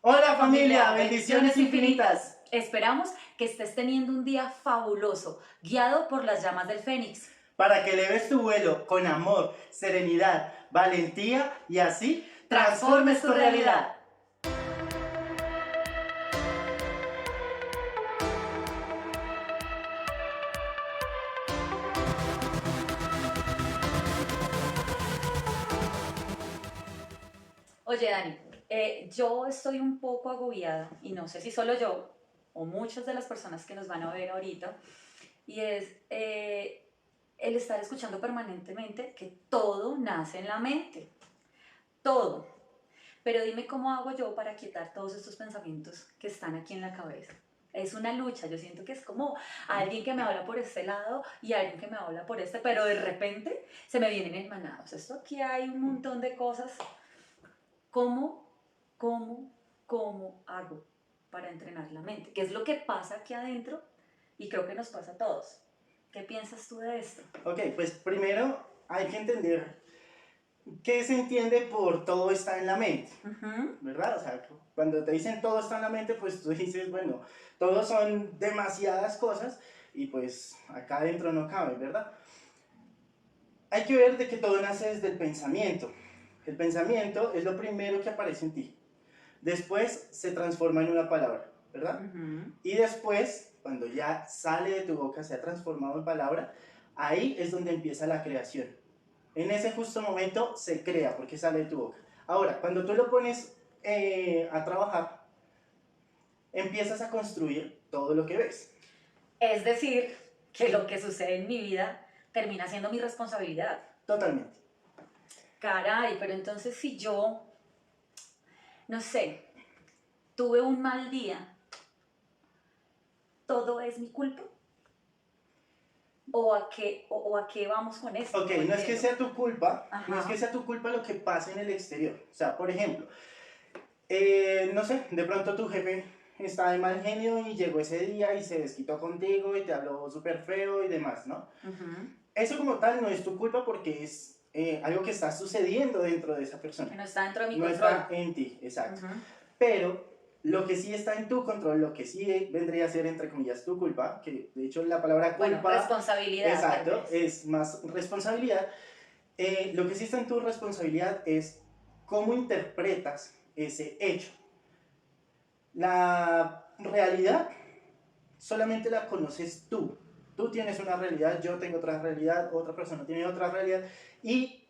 Hola familia, bendiciones infinitas. Esperamos que estés teniendo un día fabuloso, guiado por las llamas del Fénix. Para que eleves tu vuelo con amor, serenidad, valentía y así transformes tu realidad. Oye, Dani, yo estoy un poco agobiada y no sé si solo yo o muchas de las personas que nos van a ver ahorita, y es el estar escuchando permanentemente que todo nace en la mente, todo. Pero dime cómo hago yo para quitar todos estos pensamientos que están aquí en la cabeza. Es una lucha, yo siento que es como alguien que me habla por este lado y alguien que me habla por este, pero de repente se me vienen enmanados. Esto aquí hay un montón de cosas. ¿Cómo, cómo hago para entrenar la mente? ¿Qué es lo que pasa aquí adentro? Y creo que nos pasa a todos. ¿Qué piensas tú de esto? Ok, pues primero hay que entender qué se entiende por todo está en la mente, ¿verdad? O sea, cuando te dicen todo está en la mente, pues tú dices, bueno, todo son demasiadas cosas y pues acá adentro no cabe, ¿verdad? Hay que ver de que todo nace desde el pensamiento. El pensamiento es lo primero que aparece en ti. Después se transforma en una palabra, ¿verdad? Y después, cuando ya sale de tu boca, se ha transformado en palabra, ahí es donde empieza la creación. En ese justo momento se crea porque sale de tu boca. Ahora, cuando tú lo pones a trabajar, empiezas a construir todo lo que ves. Es decir, que lo que sucede en mi vida termina siendo mi responsabilidad. Totalmente. Caray, pero entonces si yo, no sé, tuve un mal día, ¿todo es mi culpa? ¿O a qué vamos con esto? Ok, no es que sea tu culpa, no es que sea tu culpa lo que pasa en el exterior. O sea, por ejemplo, no sé, de pronto tu jefe está de mal genio y llegó ese día y se desquitó contigo y te habló súper feo y demás, ¿no? Eso como tal no es tu culpa porque es algo que está sucediendo dentro de esa persona. Que no está dentro de mi no control. No está en ti, exacto. Pero lo que sí está en tu control, lo que sí vendría a ser entre comillas tu culpa, que de hecho la palabra culpa... Bueno, responsabilidad. Exacto, es más responsabilidad. Lo que sí está en tu responsabilidad es cómo interpretas ese hecho. La realidad solamente la conoces tú. Tú tienes una realidad, yo tengo otra realidad, otra persona tiene otra realidad y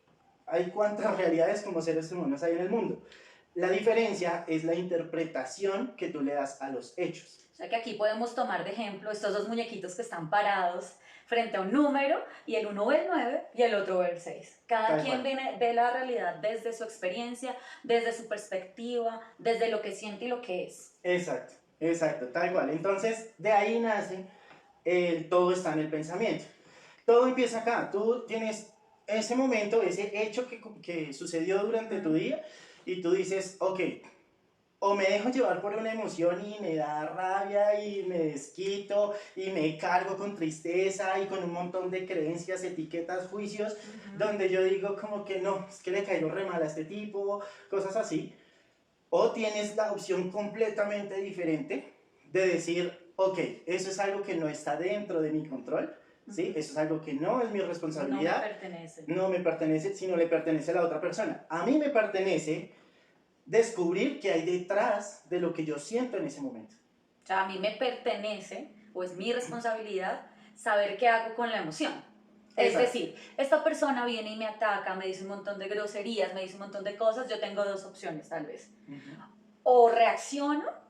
hay cuántas realidades como seres humanos hay en el mundo. La diferencia es la interpretación que tú le das a los hechos. O sea que aquí podemos tomar de ejemplo estos dos muñequitos que están parados frente a un número y el uno ve el 9 y el otro ve el 6. Cada quien ve la realidad desde su experiencia, desde su perspectiva, desde lo que siente y lo que es. Exacto, exacto, tal cual. Entonces de ahí nace todo está en el pensamiento. Todo empieza acá. Tú tienes ese momento, ese hecho que sucedió durante tu día y tú dices, ok, o me dejo llevar por una emoción y me da rabia y me desquito y me cargo con tristeza y con un montón de creencias, etiquetas, juicios, donde yo digo como que no, es que le caigo re mal a este tipo, cosas así. O tienes la opción completamente diferente de decir, ok, eso es algo que no está dentro de mi control, ¿sí? Eso es algo que no es mi responsabilidad. No me pertenece. No me pertenece, sino le pertenece a la otra persona. A mí me pertenece descubrir qué hay detrás de lo que yo siento en ese momento. O sea, a mí me pertenece, o es mi responsabilidad, saber qué hago con la emoción. Es decir, esta persona viene y me ataca, me dice un montón de groserías, me dice un montón de cosas, yo tengo dos opciones tal vez. O reacciono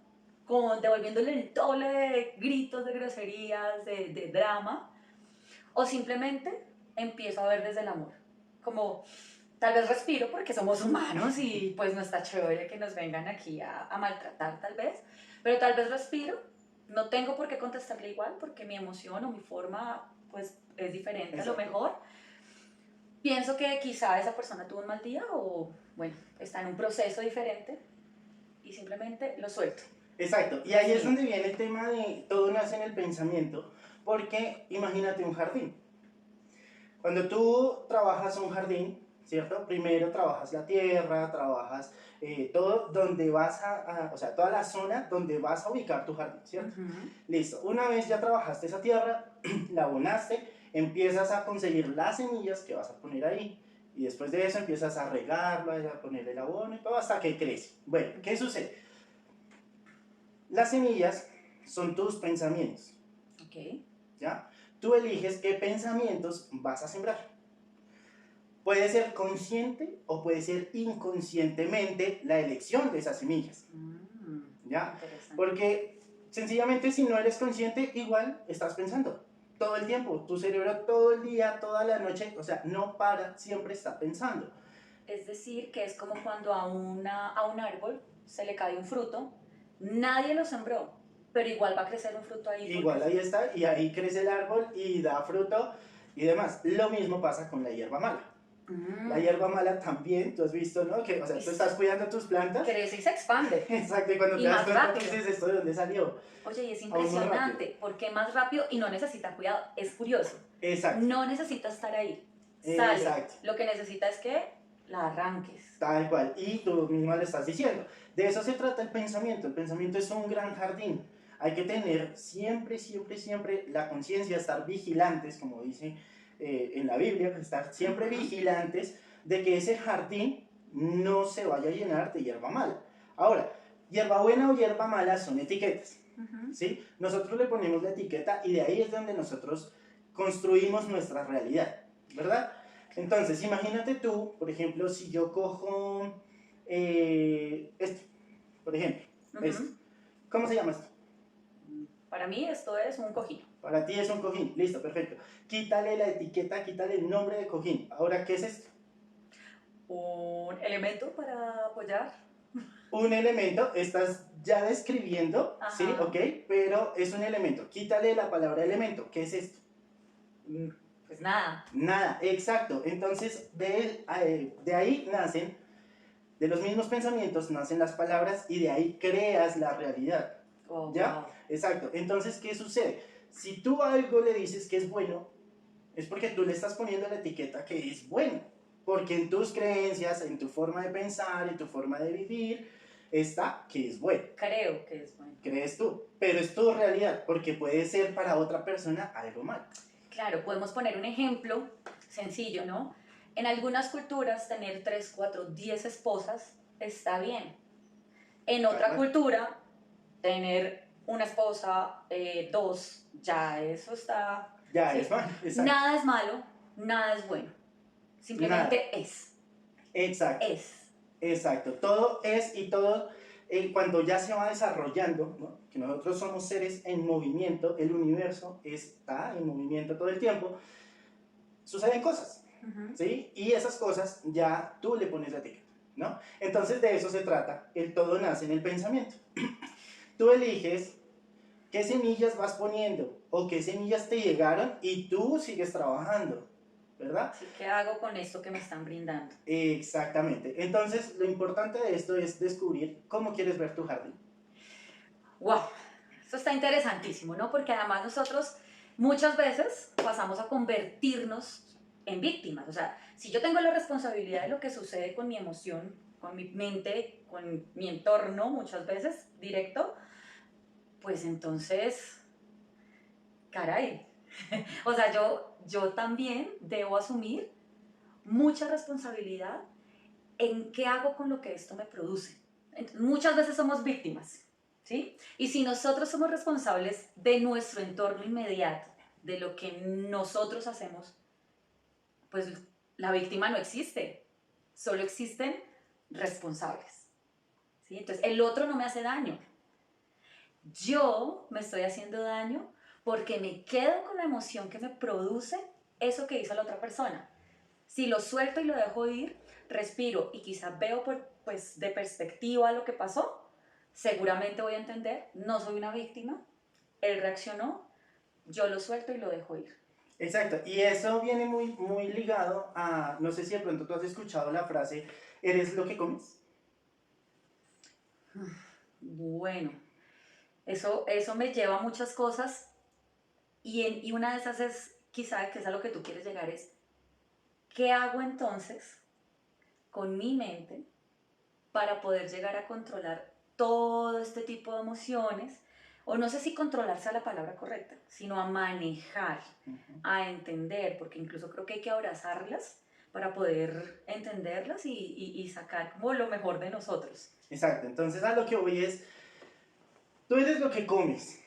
devolviéndole el doble de gritos, de groserías, de drama, o simplemente empiezo a ver desde el amor. Como tal vez respiro porque somos humanos y pues no está chévere que nos vengan aquí a maltratar tal vez, pero tal vez respiro, no tengo por qué contestarle igual porque mi emoción o mi forma pues es diferente. Exacto. A lo mejor pienso que quizá esa persona tuvo un mal día o bueno, está en un proceso diferente y simplemente lo suelto. Exacto, y ahí es donde viene el tema de todo nace en el pensamiento, porque imagínate un jardín. Cuando tú trabajas un jardín, ¿cierto? Primero trabajas la tierra, trabajas todo donde vas o sea, toda la zona donde vas a ubicar tu jardín, ¿cierto? Listo, una vez ya trabajaste esa tierra, la abonaste, empiezas a conseguir las semillas que vas a poner ahí. Y después de eso empiezas a regarlo, a ponerle el abono y todo hasta que crece. Bueno, ¿qué sucede? Las semillas son tus pensamientos. Ok. ¿Ya? Tú eliges qué pensamientos vas a sembrar. Puede ser consciente o puede ser inconscientemente la elección de esas semillas. ¿Ya? Porque sencillamente si no eres consciente, igual estás pensando todo el tiempo. Tu cerebro todo el día, toda la noche, o sea, no para, siempre está pensando. Es decir, que es como cuando a un árbol se le cae un fruto, nadie lo sembró, pero igual va a crecer un fruto ahí. Igual ahí está, y ahí crece el árbol y da fruto y demás. Lo mismo pasa con la hierba mala. La hierba mala también, tú has visto, ¿no? Que, o sea, tú estás cuidando tus plantas. Crece y se expande. Exacto, y cuando te das cuenta, tú dices, ¿esto de dónde salió? Oye, y es impresionante, porque más rápido y no necesita cuidado. Es curioso. Exacto. No necesita estar ahí. Sale. Exacto. Lo que necesita es que la arranques. Tal cual. Y tú misma le estás diciendo. De eso se trata el pensamiento. El pensamiento es un gran jardín. Hay que tener siempre, siempre, siempre la conciencia, estar vigilantes, como dice en la Biblia, estar siempre vigilantes de que ese jardín no se vaya a llenar de hierba mala. Ahora, hierba buena o hierba mala son etiquetas. ¿Sí? Nosotros le ponemos la etiqueta y de ahí es donde nosotros construimos nuestra realidad, ¿verdad? Entonces, imagínate tú, por ejemplo, si yo cojo esto, por ejemplo, esto. ¿Cómo se llama esto? Para mí esto es un cojín. Para ti es un cojín, listo, perfecto. Quítale la etiqueta, quítale el nombre de cojín. Ahora, ¿qué es esto? Un elemento para apoyar. Un elemento, estás ya describiendo, ajá, ¿sí? Ok, pero es un elemento. Quítale la palabra elemento, ¿qué es esto? Pues nada. Nada, exacto. Entonces, de ahí nacen, de los mismos pensamientos nacen las palabras y de ahí creas la realidad. Oh, ¿Ya? wow. Exacto. Entonces, ¿qué sucede? Si tú a algo le dices que es bueno, es porque tú le estás poniendo la etiqueta que es bueno. Porque en tus creencias, en tu forma de pensar, en tu forma de vivir, está que es bueno. Creo que es bueno. Crees tú, pero es tu realidad, porque puede ser para otra persona algo mal. Claro, podemos poner un ejemplo sencillo, ¿no? En algunas culturas tener 3, 4, 10 esposas está bien. En otra cultura, tener una esposa, 2, ya eso está... Ya, ¿sí? Es malo. Exacto. Nada es malo, nada es bueno. Simplemente nada. Es. Exacto. Es. Exacto. Todo es y todo, cuando ya se va desarrollando, ¿no? Que nosotros somos seres en movimiento, el universo está en movimiento todo el tiempo, suceden cosas, ¿sí? Y esas cosas ya tú le pones la etiqueta, ¿no? Entonces de eso se trata, el todo nace en el pensamiento. Tú eliges qué semillas vas poniendo o qué semillas te llegaron y tú sigues trabajando, ¿verdad? Sí, ¿qué hago con esto que me están brindando? Exactamente. Entonces, lo importante de esto es descubrir cómo quieres ver tu jardín. ¡Wow! Esto está interesantísimo, ¿no? Porque además nosotros muchas veces pasamos a convertirnos en víctimas. O sea, si yo tengo la responsabilidad de lo que sucede con mi emoción, con mi mente, con mi entorno, muchas veces directo, pues entonces, caray. O sea, yo también debo asumir mucha responsabilidad en qué hago con lo que esto me produce. Entonces, muchas veces somos víctimas, ¿sí? Y si nosotros somos responsables de nuestro entorno inmediato, de lo que nosotros hacemos, pues la víctima no existe, solo existen responsables, ¿sí? Entonces, el otro no me hace daño. Yo me estoy haciendo daño porque me quedo con la emoción que me produce eso que hizo la otra persona. Si lo suelto y lo dejo ir, respiro y quizás veo pues, de perspectiva lo que pasó, seguramente voy a entender, no soy una víctima, él reaccionó, yo lo suelto y lo dejo ir. Exacto, y eso viene muy, muy ligado a, no sé si de pronto tú has escuchado la frase, ¿eres lo que comes? Bueno, eso me lleva a muchas cosas y una de esas es, quizá que es a lo que tú quieres llegar, es, ¿qué hago entonces con mi mente para poder llegar a controlar todo este tipo de emociones, o no sé si controlar sea la palabra correcta, sino a manejar, a entender, porque incluso creo que hay que abrazarlas para poder entenderlas y sacar como lo mejor de nosotros. Exacto, entonces a lo que voy es, tú eres lo que comes,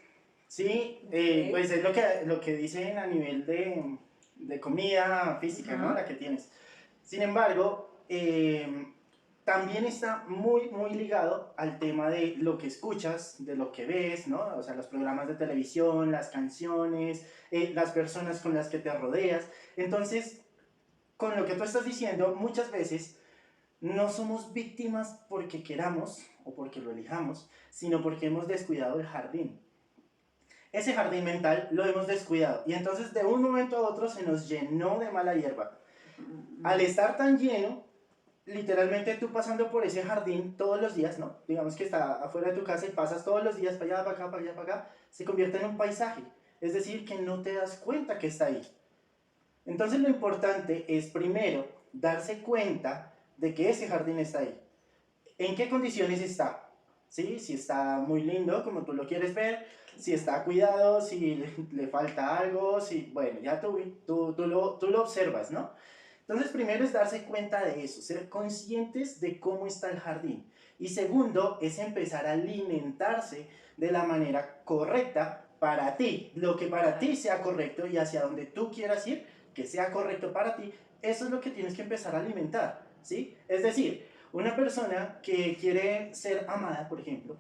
¿sí? Okay. Pues es lo que dicen a nivel de comida física, ¿no? La que tienes. Sin embargo, también está muy, muy ligado al tema de lo que escuchas, de lo que ves, ¿no? O sea, los programas de televisión, las canciones, las personas con las que te rodeas. Entonces, con lo que tú estás diciendo, muchas veces no somos víctimas porque queramos o porque lo elijamos, sino porque hemos descuidado el jardín. Ese jardín mental lo hemos descuidado y entonces de un momento a otro se nos llenó de mala hierba. Al estar tan lleno, literalmente tú pasando por ese jardín todos los días, ¿no? Digamos que está afuera de tu casa y pasas todos los días para allá, para acá, para allá, para acá, se convierte en un paisaje. Es decir, que no te das cuenta que está ahí. Entonces lo importante es primero darse cuenta de que ese jardín está ahí. ¿En qué condiciones está? ¿Sí? Si está muy lindo, como tú lo quieres ver, si está cuidado, si le falta algo, si, bueno, ya tú lo observas, ¿no? Entonces, primero es darse cuenta de eso, ser conscientes de cómo está el jardín. Y segundo, es empezar a alimentarse de la manera correcta para ti, lo que para ti sea correcto y hacia donde tú quieras ir, que sea correcto para ti, eso es lo que tienes que empezar a alimentar, ¿sí? Es decir, una persona que quiere ser amada, por ejemplo,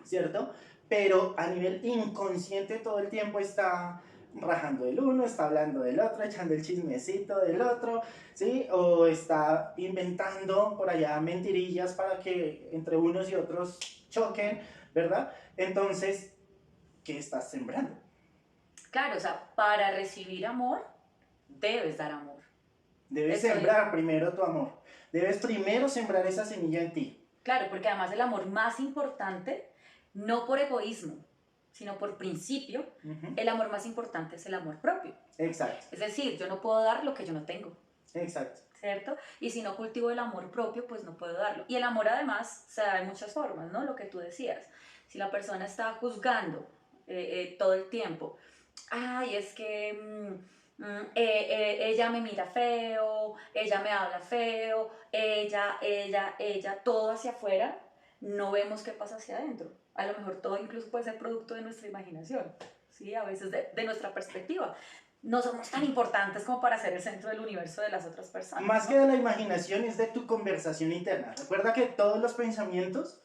¿cierto? Pero a nivel inconsciente todo el tiempo está rajando del uno, está hablando del otro, echando el chismecito del otro, ¿sí? O está inventando por allá mentirillas para que entre unos y otros choquen, ¿verdad? Entonces, ¿qué estás sembrando? Claro, o sea, para recibir amor, debes dar amor. Debes sembrar primero tu amor. Debes primero sembrar esa semilla en ti. Claro, porque además el amor más importante, no por egoísmo, sino por principio, el amor más importante es el amor propio. Exacto. Es decir, yo no puedo dar lo que yo no tengo. Exacto. ¿Cierto? Y si no cultivo el amor propio, pues no puedo darlo. Y el amor además se da de muchas formas, ¿no? Lo que tú decías. Si la persona está juzgando todo el tiempo, ay, es que ella me mira feo, ella me habla feo, ella, todo hacia afuera, no vemos qué pasa hacia adentro. A lo mejor todo incluso puede ser producto de nuestra imaginación, ¿sí? A veces de nuestra perspectiva. No somos tan importantes como para ser el centro del universo de las otras personas. Más ¿no? que de la imaginación es de tu conversación interna. Recuerda que todos los pensamientos,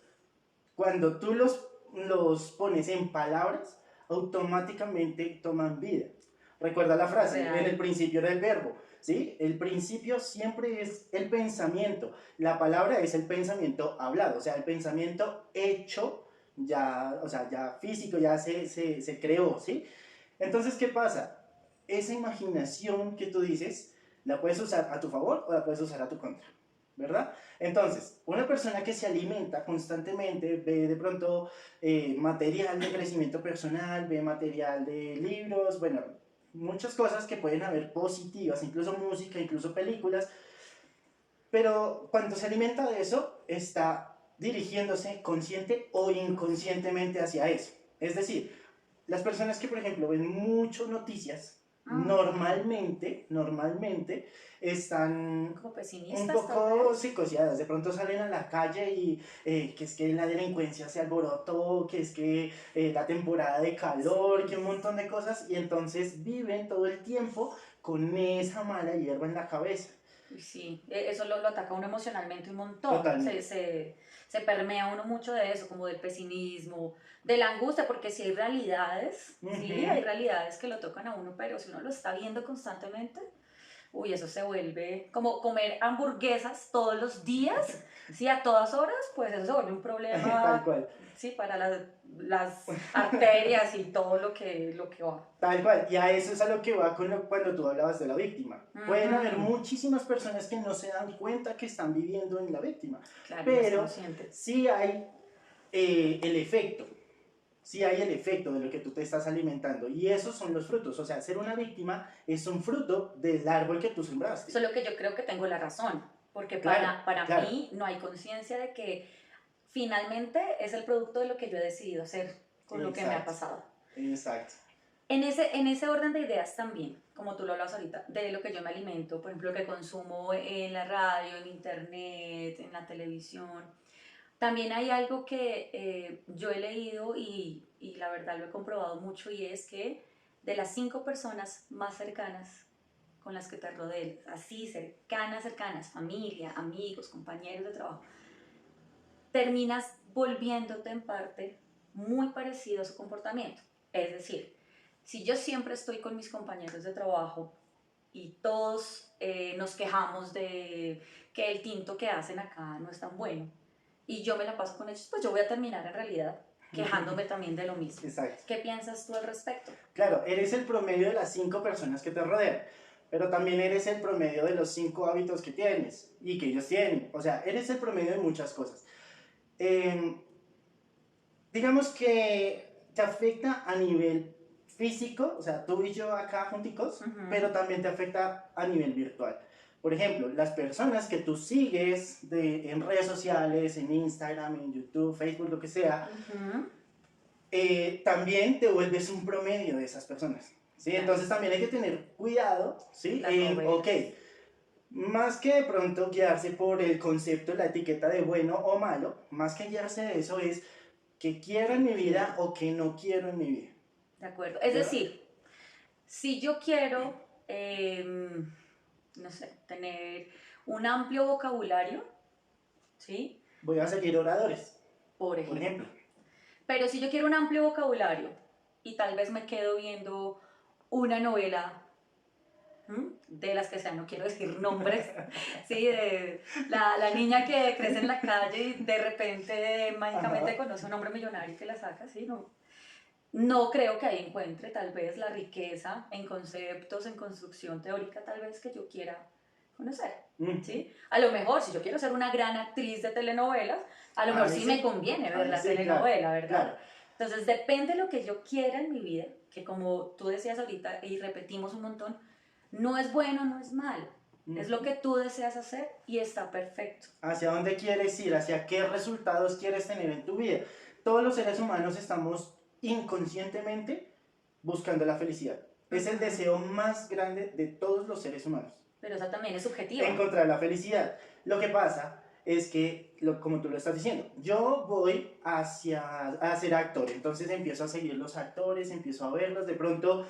cuando tú los pones en palabras, automáticamente toman vida. Recuerda la frase, en el principio era el verbo, ¿sí? El principio siempre es el pensamiento. La palabra es el pensamiento hablado, o sea, el pensamiento hecho, ya, o sea, ya físico, ya se creó, ¿sí? Entonces, ¿qué pasa? Esa imaginación que tú dices, la puedes usar a tu favor o la puedes usar a tu contra, ¿verdad? Entonces, una persona que se alimenta constantemente, ve de pronto material de crecimiento personal, ve material de libros, bueno, muchas cosas que pueden haber positivas, incluso música, incluso películas, pero cuando se alimenta de eso, está dirigiéndose consciente o inconscientemente hacia eso. Es decir, las personas que, por ejemplo, ven mucho noticias, normalmente están como pesimistas, un poco psicoseadas. De pronto salen a la calle y que es que la delincuencia se alborotó, que es que la temporada de calor, que un montón de cosas, y entonces viven todo el tiempo con esa mala hierba en la cabeza. Sí, eso lo ataca a uno emocionalmente un montón. Se permea uno mucho de eso, como del pesimismo, de la angustia, porque sí hay realidades, sí, hay realidades que lo tocan a uno, pero si uno lo está viendo constantemente, uy, eso se vuelve como comer hamburguesas todos los días, sí, a todas horas, pues eso se vuelve un problema. Tal cual. Sí, para las arterias y todo lo que va. Tal cual, y a eso es a lo que va cuando tú hablabas de la víctima. Pueden haber muchísimas personas que no se dan cuenta que están viviendo en la víctima, claro, pero sí hay el efecto. Sí hay el efecto de lo que tú te estás alimentando y esos son los frutos, o sea, ser una víctima es un fruto del árbol que tú sembraste. Solo que yo creo que tengo la razón. Porque Claro, para claro, mí no hay conciencia de que finalmente es el producto de lo que yo he decidido hacer con lo que me ha exacto, pasado. exacto. En ese orden de ideas también, como tú lo hablas ahorita, de lo que yo me alimento, por ejemplo, lo que consumo en la radio, en internet, en la televisión, también hay algo que yo he leído y la verdad lo he comprobado mucho y es que de las 5 personas más cercanas con las que te rodees, así cercanas, cercanas, familia, amigos, compañeros de trabajo, terminas volviéndote en parte muy parecido a su comportamiento. Es decir, si yo siempre estoy con mis compañeros de trabajo y todos nos quejamos de que el tinto que hacen acá no es tan bueno y yo me la paso con ellos, pues yo voy a terminar en realidad quejándome también de lo mismo. Exacto. ¿Qué piensas tú al respecto? Claro, eres el promedio de las 5 personas que te rodean, pero también eres el promedio de los 5 hábitos que tienes y que ellos tienen. O sea, eres el promedio de muchas cosas. Eh, digamos que te afecta a nivel físico, o sea, tú y yo acá junticos, pero también te afecta a nivel virtual. Por ejemplo, las personas que tú sigues en redes sociales, en Instagram, en YouTube, Facebook, lo que sea, también te vuelves un promedio de esas personas. ¿Sí? Claro. Entonces también hay que tener cuidado, ¿sí? Las novelas. Ok, más que de pronto guiarse por el concepto, la etiqueta de bueno o malo, más que guiarse de eso es que quiero en mi vida o que no quiero en mi vida. De acuerdo. Es ¿Verdad? decir, si yo quiero, no sé, tener un amplio vocabulario, ¿sí? Voy a seguir oradores, Por por ejemplo. ejemplo. Pero si yo quiero un amplio vocabulario y tal vez me quedo viendo una novela de las que sean, no quiero decir nombres, ¿sí? De la niña que crece en la calle y de repente mágicamente conoce a un hombre millonario que la saca, ¿sí? No, no creo que ahí encuentre tal vez la riqueza en conceptos, en construcción teórica tal vez que yo quiera conocer, ¿sí? A lo mejor si yo quiero ser una gran actriz de telenovelas, a lo mejor sí me conviene ver la telenovela, ¿verdad? Claro. Entonces depende de lo que yo quiera en mi vida, que como tú decías ahorita y repetimos un montón, no es bueno, no es malo. Es lo que tú deseas hacer y está perfecto. ¿Hacia dónde quieres ir? ¿Hacia qué resultados quieres tener en tu vida? Todos los seres humanos estamos inconscientemente buscando la felicidad. Es el deseo más grande de todos los seres humanos. Pero esa también es subjetiva. Encontrar la felicidad. Lo que pasa es que, como tú lo estás diciendo, yo voy a ser actor, entonces empiezo a seguir los actores, empiezo a verlos, de pronto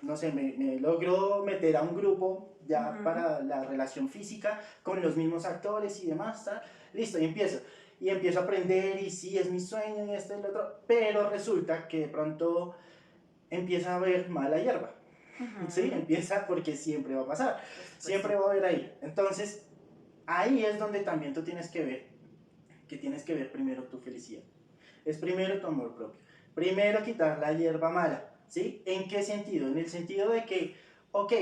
no sé, me logro meter a un grupo ya para la relación física con los mismos actores y demás, ¿tá? Listo, y empiezo a aprender y sí, es mi sueño y esto y lo otro, pero resulta que de pronto empieza a haber mala hierba. ¿Sí? Empieza porque siempre va a pasar, siempre va a haber ahí. Entonces, ahí es donde también tú tienes que ver primero tu felicidad. Es primero tu amor propio. Primero quitar la hierba mala, ¿sí? ¿En qué sentido? En el sentido de que, ok,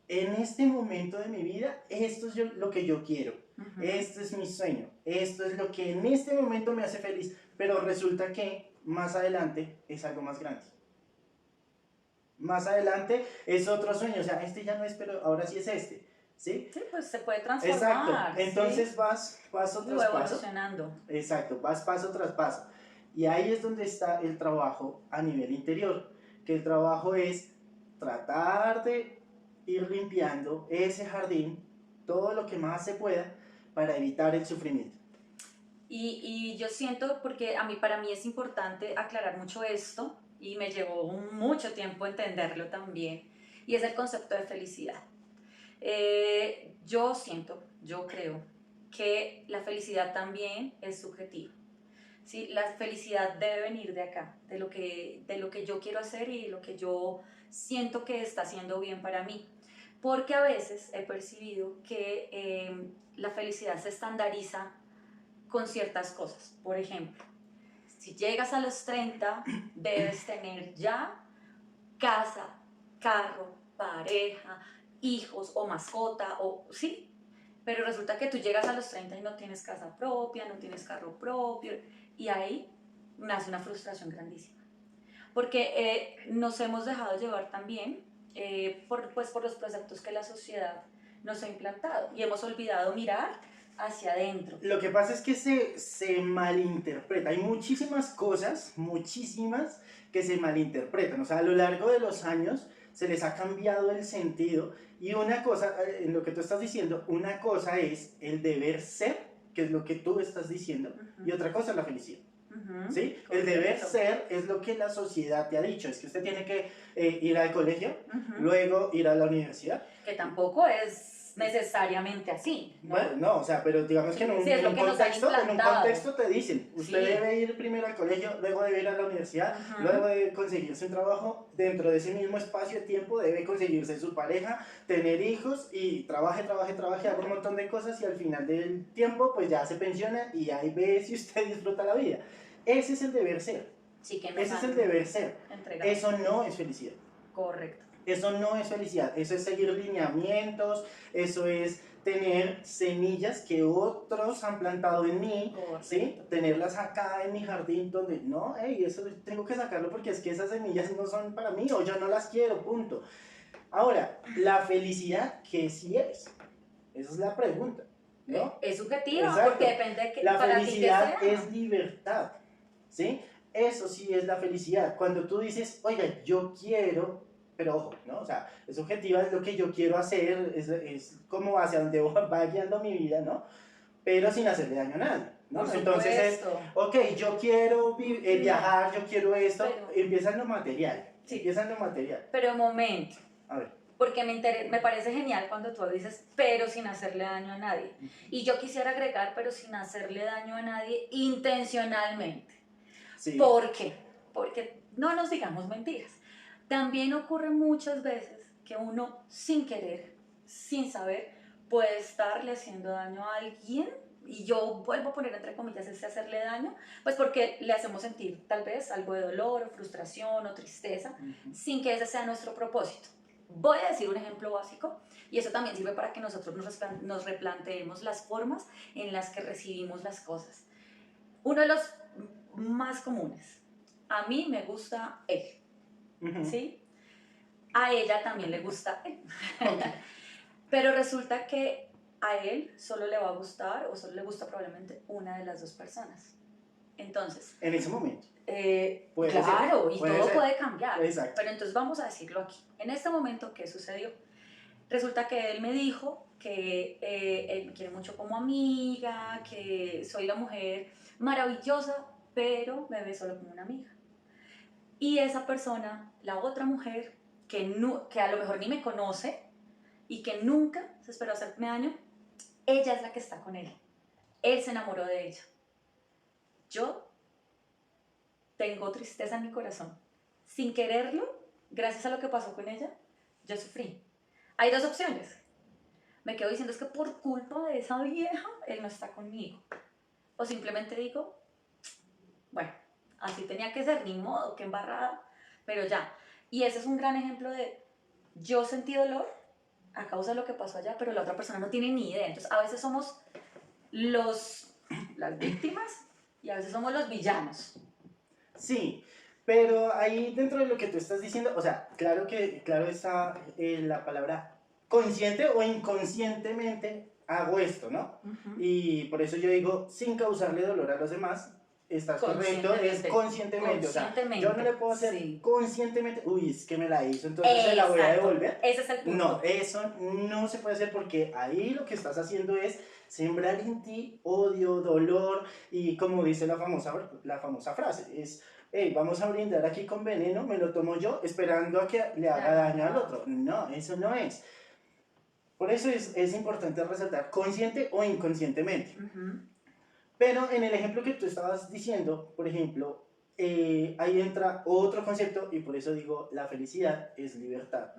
en este momento de mi vida, esto es lo que yo quiero. Esto es mi sueño. Esto es lo que en este momento me hace feliz. Pero resulta que más adelante es algo más grande. Más adelante es otro sueño, o sea, este ya no es, pero ahora sí es este, ¿sí? Sí, pues se puede transformar. Exacto, entonces ¿sí? vas paso tras paso. Evolucionando. Exacto, vas paso tras paso. Y ahí es donde está el trabajo a nivel interior, que el trabajo es tratar de ir limpiando ese jardín, todo lo que más se pueda, para evitar el sufrimiento. Y yo siento, porque para mí es importante aclarar mucho esto, y me llevó mucho tiempo entenderlo también, y es el concepto de felicidad. Yo creo que la felicidad también es subjetiva. ¿Sí? La felicidad debe venir de acá, de lo que yo quiero hacer y lo que yo siento que está haciendo bien para mí. Porque a veces he percibido que la felicidad se estandariza con ciertas cosas. Por ejemplo, si llegas a los 30, debes tener ya casa, carro, pareja, hijos o mascota, o sí, pero resulta que tú llegas a los 30 y no tienes casa propia, no tienes carro propio, y ahí nace una frustración grandísima. Porque nos hemos dejado llevar también por los preceptos que la sociedad nos ha implantado y hemos olvidado mirar hacia adentro. Lo que pasa es que se malinterpreta. Hay muchísimas cosas, muchísimas, que se malinterpretan. O sea, a lo largo de los años se les ha cambiado el sentido. Y una cosa, en lo que tú estás diciendo, una cosa es el deber ser, que es lo que tú estás diciendo, y otra cosa es la felicidad. ¿Sí? El deber ser es lo que la sociedad te ha dicho. Es que usted tiene que ir al colegio, luego ir a la universidad. Que tampoco es necesariamente así, ¿no? Bueno, no, o sea, pero digamos que en un, Sí, es lo que nos han en un implantado. contexto te dicen, usted Sí. debe ir primero al colegio, luego debe ir a la universidad, luego de conseguirse un trabajo, dentro de ese mismo espacio de tiempo debe conseguirse su pareja, tener hijos y trabaje, haga un montón de cosas y al final del tiempo pues ya se pensiona y ahí ve si usted disfruta la vida. Ese es el deber ser. Sí, que Ese es el deber ser. entregado. Eso no es felicidad. Correcto. Eso no es felicidad, eso es seguir lineamientos, eso es tener semillas que otros han plantado en mí, ¿sí? Tenerlas acá en mi jardín donde, no, hey, eso tengo que sacarlo porque es que esas semillas no son para mí o yo no las quiero, punto. Ahora, la felicidad, ¿qué sí es? Esa es la pregunta, ¿no? Es subjetiva, Exacto. porque depende de qué. La para felicidad ti que sea. es libertad, ¿sí? Eso sí es la felicidad. Cuando tú dices, oiga, yo quiero, pero ojo, ¿no? O sea, es subjetiva, es lo que yo quiero hacer, es como hacia donde va guiando mi vida, ¿no? Pero sin hacerle daño a nadie, ¿no? Por Entonces es, ok, yo quiero viajar, yo quiero esto, pero, empieza en lo material, sí. empieza en lo material. Pero momento. A ver. Porque me parece genial cuando tú dices, pero sin hacerle daño a nadie. Y yo quisiera agregar, pero sin hacerle daño a nadie intencionalmente. Sí. ¿Por qué? Porque no nos digamos mentiras. También ocurre muchas veces que uno sin querer, sin saber, puede estarle haciendo daño a alguien. Y yo vuelvo a poner entre comillas ese hacerle daño, pues porque le hacemos sentir tal vez algo de dolor o frustración o tristeza, sin que ese sea nuestro propósito. Voy a decir un ejemplo básico y eso también sirve para que nosotros nos replanteemos las formas en las que recibimos las cosas. Uno de los más comunes, a mí me gusta él, ¿sí? A ella también le gusta él. Okay. Pero resulta que a él solo le va a gustar o solo le gusta probablemente una de las dos personas. Entonces, en ese momento. Claro, y todo ser. Puede cambiar. Exacto. Pero entonces vamos a decirlo aquí. En este momento, ¿qué sucedió? Resulta que él me dijo que él me quiere mucho como amiga, que soy la mujer maravillosa, pero me ve solo como una amiga. Y esa persona, la otra mujer, que a lo mejor ni me conoce y que nunca se esperó hacerme daño, ella es la que está con él. Él se enamoró de ella. Yo tengo tristeza en mi corazón. Sin quererlo, gracias a lo que pasó con ella, yo sufrí. Hay dos opciones. Me quedo diciendo es que por culpa de esa vieja, él no está conmigo. O simplemente digo, bueno, así tenía que ser, ni modo, qué embarrada, pero ya. Y ese es un gran ejemplo de, yo sentí dolor a causa de lo que pasó allá, pero la otra persona no tiene ni idea. Entonces, a veces somos las víctimas y a veces somos los villanos. Sí, pero ahí dentro de lo que tú estás diciendo, o sea, claro está la palabra consciente o inconscientemente hago esto, ¿no? Y por eso yo digo, sin causarle dolor a los demás, estás correcto, es conscientemente. O sea, yo no le puedo hacer conscientemente, uy, es que me la hizo, entonces se la voy a devolver. Ese es el punto. No, eso no se puede hacer porque ahí lo que estás haciendo es sembrar en ti odio, dolor y como dice la famosa frase, es, hey, vamos a brindar aquí con veneno, me lo tomo yo esperando a que le haga daño al otro. No, eso no es. Por eso es importante resaltar consciente o inconscientemente. Pero en el ejemplo que tú estabas diciendo, por ejemplo, ahí entra otro concepto y por eso digo, la felicidad es libertad.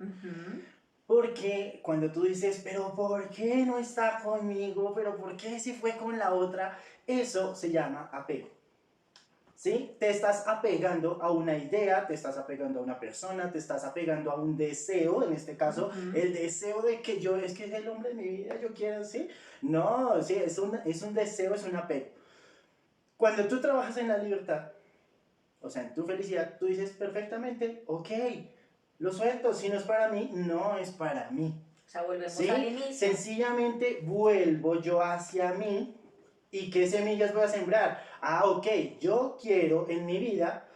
Porque cuando tú dices, pero ¿por qué no está conmigo? ¿Pero por qué se fue con la otra? Eso se llama apego. ¿Sí? Te estás apegando a una idea, te estás apegando a una persona, te estás apegando a un deseo, en este caso, el deseo de que es que es el hombre de mi vida, yo quiero, ¿sí? No, sí, es un deseo, es un apego. Cuando tú trabajas en la libertad, o sea, en tu felicidad, tú dices perfectamente, ok, lo suelto, si no es para mí, no es para mí. sea, volvemos ¿sí? al inicio. Sencillamente vuelvo yo hacia mí y qué semillas voy a sembrar. Ah, ok, yo quiero en mi vida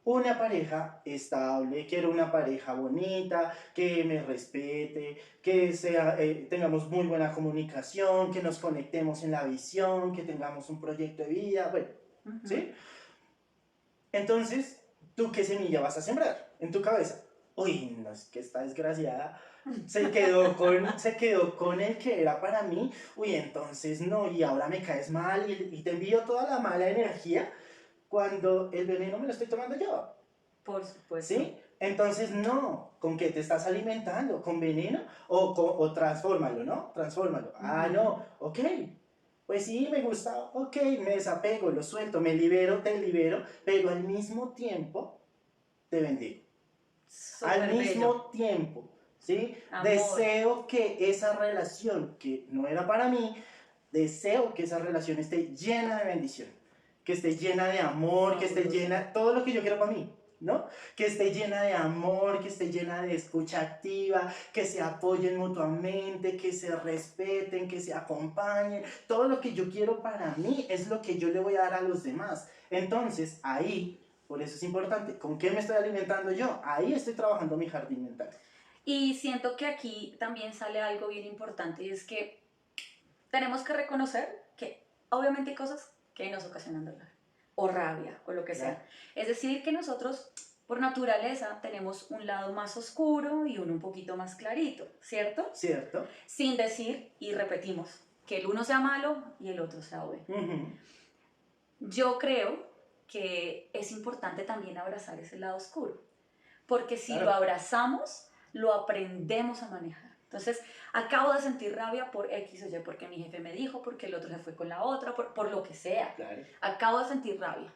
una pareja estable, quiero una pareja bonita, que me respete, que sea, tengamos muy buena comunicación, que nos conectemos en la visión, que tengamos un proyecto de vida, bueno, ¿sí? Entonces, ¿tú qué semilla vas a sembrar en tu cabeza? Uy, no, es que esta desgraciada se quedó con el que era para mí, uy, entonces no, y ahora me caes mal y te envío toda la mala energía cuando el veneno me lo estoy tomando yo. Por supuesto. ¿Sí? Entonces, no, ¿con qué te estás alimentando? ¿Con veneno? O transfórmalo, ¿no? Transfórmalo. Ah, no, ok. Pues sí, me gusta, ok, me desapego, lo suelto, me libero, te libero, pero al mismo tiempo te bendigo. Al Súper mismo bello. tiempo, ¿sí? Amor. Deseo que esa relación, que no era para mí, deseo que esa relación esté llena de bendición, que esté llena de amor, que esté llena, todo lo que yo quiero para mí, ¿no? Que esté llena de amor, que esté llena de escucha activa, que se apoyen mutuamente, que se respeten, que se acompañen. Todo lo que yo quiero para mí es lo que yo le voy a dar a los demás. Entonces, ahí, por eso es importante, ¿con qué me estoy alimentando yo? Ahí estoy trabajando mi jardín mental. Y siento que aquí también sale algo bien importante y es que tenemos que reconocer que obviamente hay cosas que nos ocasionan dolor o rabia o lo que sea. Claro. Es decir, que nosotros por naturaleza tenemos un lado más oscuro y uno un poquito más clarito, ¿cierto? ¿Cierto? Sin decir, y repetimos, que el uno sea malo y el otro sea bueno. Yo creo que es importante también abrazar ese lado oscuro, porque si Claro. lo abrazamos, lo aprendemos a manejar. Entonces, acabo de sentir rabia por X o Y, porque mi jefe me dijo, porque el otro se fue con la otra, por lo que sea. Claro. Acabo de sentir rabia.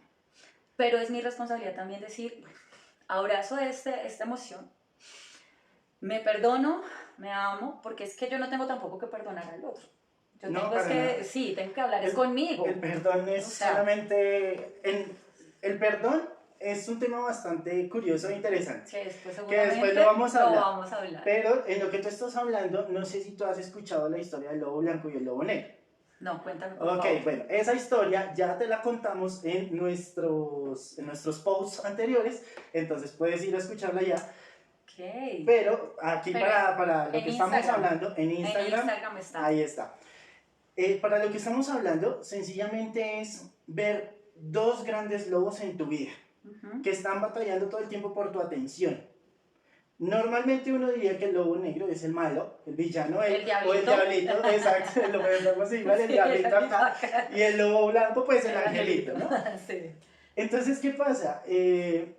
Pero es mi responsabilidad también decir, abrazo esta emoción, me perdono, me amo, porque es que yo no tengo tampoco que perdonar al otro. Yo No, tengo para nada. sí, tengo que hablar es conmigo. El perdón es O sea, solamente... El perdón es un tema bastante curioso e interesante. que después Que seguramente después lo vamos a hablar. vamos a hablar. Pero en lo que tú estás hablando, no sé si tú has escuchado la historia del lobo blanco y el lobo negro. No, cuéntame por Ok, favor. bueno, esa historia ya te la contamos en nuestros posts anteriores, entonces puedes ir a escucharla ya. Okay. Pero aquí para lo que estamos hablando, en Instagram está. ahí está. Para lo que estamos hablando, sencillamente es ver dos grandes lobos en tu vida, que están batallando todo el tiempo por tu atención. Normalmente uno diría que el lobo negro es el malo, el villano, o el diablito, exacto, lo vemos igual, el diablito acá, y el lobo blanco, pues el angelito, ¿no? Sí. Entonces, ¿qué pasa? El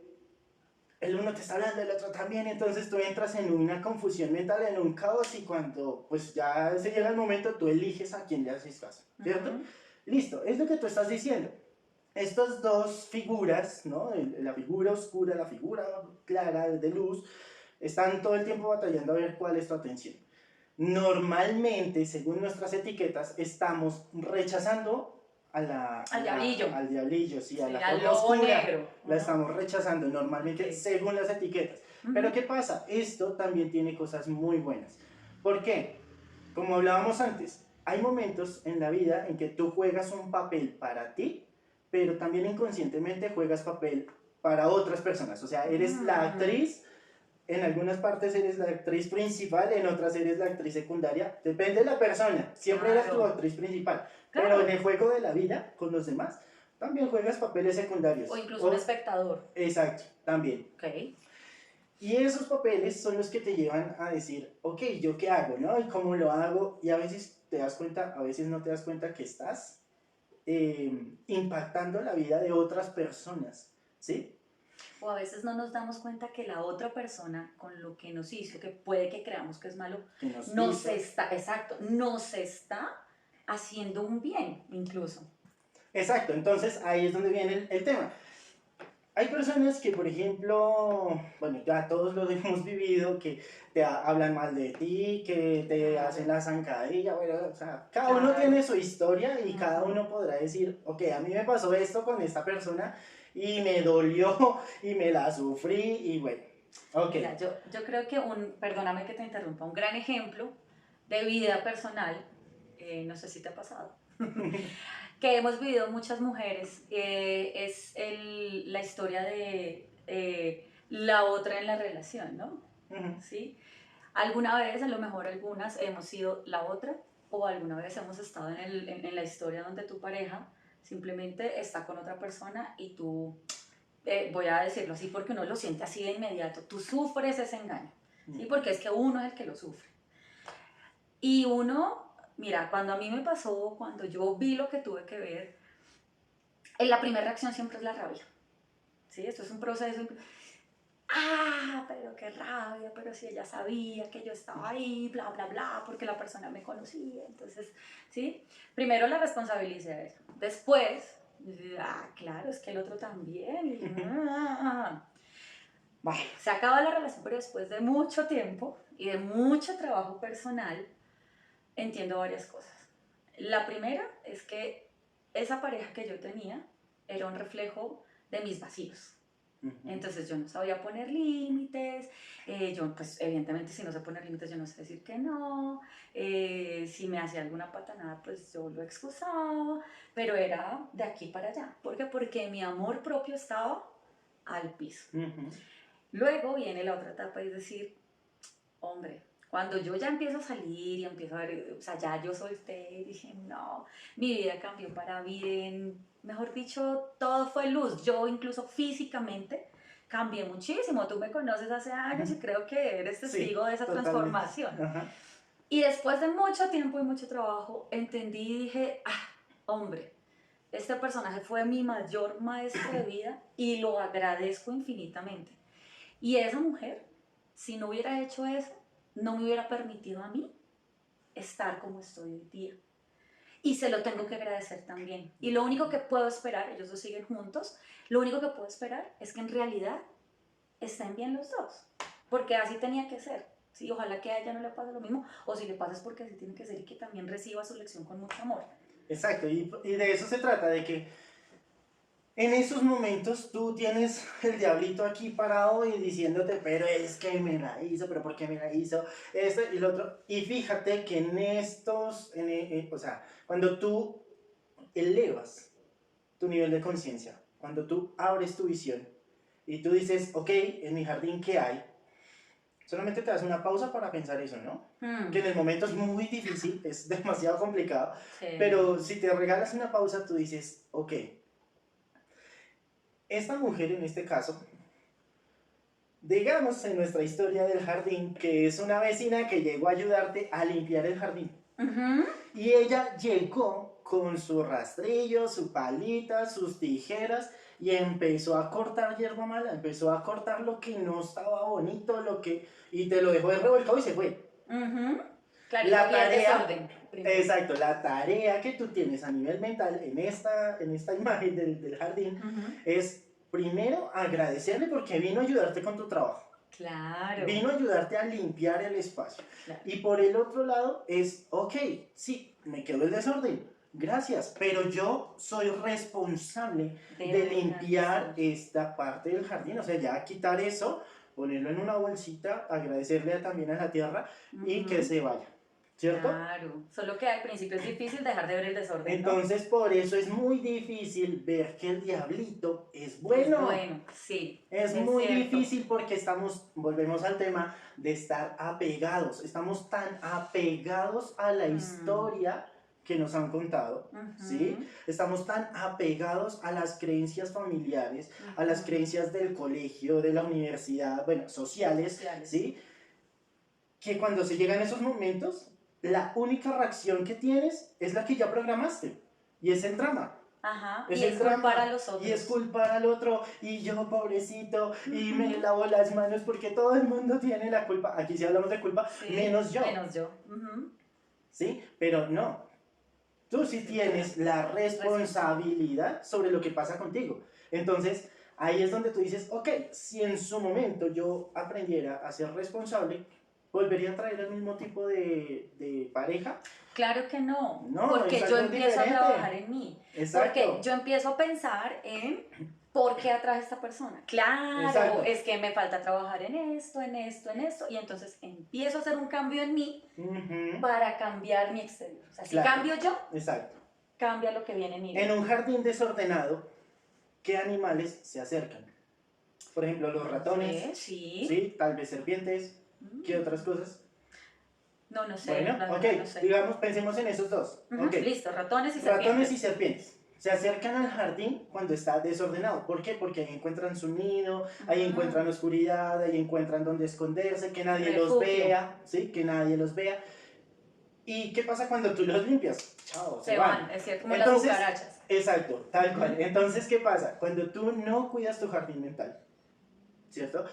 uno te está hablando, el otro también, entonces tú entras en una confusión mental, en un caos, y cuando pues ya se llega el momento, tú eliges a quién le haces caso, ¿cierto? Listo, es lo que tú estás diciendo. Estas dos figuras, ¿no? La figura oscura, la figura clara de luz, están todo el tiempo batallando a ver cuál es tu atención. Normalmente, según nuestras etiquetas, estamos rechazando al diablillo, sí, a la forma oscura, negro, ¿no? La estamos rechazando normalmente según las etiquetas. Pero ¿qué pasa? Esto también tiene cosas muy buenas. ¿Por qué? Como hablábamos antes, hay momentos en la vida en que tú juegas un papel para ti, pero también inconscientemente juegas papel para otras personas. O sea, eres la actriz, en algunas partes eres la actriz principal, en otras eres la actriz secundaria. Depende de la persona, siempre eres tu actriz principal. Pero en el juego de la vida con los demás, también juegas papeles secundarios. O incluso un espectador. Exacto, también. Y esos papeles son los que te llevan a decir, ok, ¿yo qué hago? ¿No? ¿Y cómo lo hago? Y a veces te das cuenta, a veces no te das cuenta que estás impactando la vida de otras personas, ¿sí? O a veces no nos damos cuenta que la otra persona con lo que nos hizo, que puede que creamos que es malo, nos está haciendo un bien incluso. Exacto, entonces ahí es donde viene el tema. Hay personas que, por ejemplo, bueno, ya todos lo hemos vivido, que te hablan mal de ti, que te hacen la zancadilla, bueno, o sea, cada uno tiene su historia y cada uno podrá decir, ok, a mí me pasó esto con esta persona y me dolió y me la sufrí y bueno, ok. Mira, yo creo que perdóname que te interrumpa, un gran ejemplo de vida personal, no sé si te ha pasado, que hemos vivido muchas mujeres, es la historia de la otra en la relación, ¿no? ¿Sí? Alguna vez, a lo mejor algunas hemos sido la otra, o alguna vez hemos estado en la historia donde tu pareja simplemente está con otra persona y tú, voy a decirlo así porque uno lo siente así de inmediato, tú sufres ese engaño, ¿sí? Porque es que uno es el que lo sufre. Y uno, mira, cuando a mí me pasó, cuando yo vi lo que tuve que ver, la primera reacción siempre es la rabia, ¿sí? Esto es un proceso. Pero qué rabia, pero si ella sabía que yo estaba ahí, bla, bla, bla, porque la persona me conocía. Entonces, ¿sí? Primero la responsabilicé a ella. Después, claro, es que el otro también. Bueno, se acaba la relación, pero después de mucho tiempo y de mucho trabajo personal, entiendo varias cosas. La primera es que esa pareja que yo tenía era un reflejo de mis vacíos. Entonces yo no sabía poner límites, yo pues evidentemente si no sé poner límites yo no sé decir que no, si me hacía alguna patanada pues yo lo excusaba, pero era de aquí para allá. ¿Por qué? Porque mi amor propio estaba al piso. Luego viene la otra etapa, es decir, hombre, cuando yo ya empiezo a salir y empiezo a ver, o sea, ya yo solté y dije, no, mi vida cambió para bien, mejor dicho, todo fue luz. Yo incluso físicamente cambié muchísimo. Tú me conoces hace años y creo que eres testigo de esa transformación. Y después de mucho tiempo y mucho trabajo, entendí y dije, hombre, este personaje fue mi mayor maestro de vida y lo agradezco infinitamente. Y esa mujer, si no hubiera hecho eso, no me hubiera permitido a mí estar como estoy hoy día. Y se lo tengo que agradecer también. Y lo único que puedo esperar, ellos dos siguen juntos, lo único que puedo esperar es que en realidad estén bien los dos. Porque así tenía que ser. ¿Sí? Ojalá que a ella no le pase lo mismo, o si le pasa es porque así tiene que ser y que también reciba su lección con mucho amor. Exacto, y de eso se trata, de que en esos momentos tú tienes el diablito aquí parado y diciéndote, pero es que me la hizo, pero ¿por qué me la hizo? Esto y lo otro. Y fíjate que en estos, o sea, cuando tú elevas tu nivel de conciencia, cuando tú abres tu visión y tú dices, ok, en mi jardín, ¿qué hay? Solamente te das una pausa para pensar eso, ¿no? Que en el momento es muy difícil, es demasiado complicado, sí. Pero si te regalas una pausa, tú dices, ok, esta mujer en este caso, digamos en nuestra historia del jardín, que es una vecina que llegó a ayudarte a limpiar el jardín. Y ella llegó con su rastrillo, su palita, sus tijeras y empezó a cortar hierba mala, empezó a cortar lo que no estaba bonito, y te lo dejó de revolcado y se fue. Claro, la tarea, exacto, la tarea que tú tienes a nivel mental en esta imagen del jardín es primero agradecerle porque vino a ayudarte con tu trabajo. Claro. Vino a ayudarte a limpiar el espacio. Claro. Y por el otro lado es, ok, sí, me quedó el desorden, gracias, pero yo soy responsable de limpiar esta parte del jardín, o sea, ya quitar eso, ponerlo en una bolsita, agradecerle también a la tierra y que se vaya. ¿Cierto? Claro, solo que al principio es difícil dejar de ver el desorden, entonces, ¿no? Por eso es muy difícil ver que el diablito es bueno. Es bueno, sí. Es muy difícil porque volvemos al tema de estar apegados. Estamos tan apegados a la historia que nos han contado, ¿sí? Estamos tan apegados a las creencias familiares, a las creencias del colegio, de la universidad, bueno, sociales, ¿sí? Que cuando se llegan esos momentos, la única reacción que tienes es la que ya programaste, y es el drama. Y es culpar a los otros. Y es culpar al otro, y yo pobrecito, y me lavo las manos porque todo el mundo tiene la culpa. Aquí sí hablamos de culpa, menos yo. Menos yo. ¿Sí? Pero no. Tú sí tienes la responsabilidad sobre lo que pasa contigo. Entonces, ahí es donde tú dices, ok, si en su momento yo aprendiera a ser responsable, ¿volvería a traer el mismo tipo de pareja? Claro que no, No, porque es yo algo empiezo diferente. a trabajar en mí. Exacto. Porque yo empiezo a pensar en por qué atrae a esta persona. Claro, Exacto. es que me falta trabajar en esto, en esto, en esto. Y entonces empiezo a hacer un cambio en mí para cambiar mi exterior. O sea, si Claro. cambio yo, Exacto. cambia lo que viene en mí. En un jardín desordenado, ¿qué animales se acercan? Por ejemplo, los ratones, Sí. tal vez serpientes, ¿qué otras cosas? No sé. Bueno, ok, no sé. digamos, pensemos en esos dos. Okay. Listo, ratones y serpientes. Ratones y serpientes. Se acercan al jardín cuando está desordenado. ¿Por qué? Porque ahí encuentran su nido, ahí encuentran oscuridad, ahí encuentran donde esconderse, que nadie los vea, ¿sí? Que nadie los vea. ¿Y qué pasa cuando tú los limpias? Chao, se van. Es cierto, como Entonces, las cucarachas. Exacto, tal cual. Entonces, ¿qué pasa? Cuando tú no cuidas tu jardín mental, ¿cierto?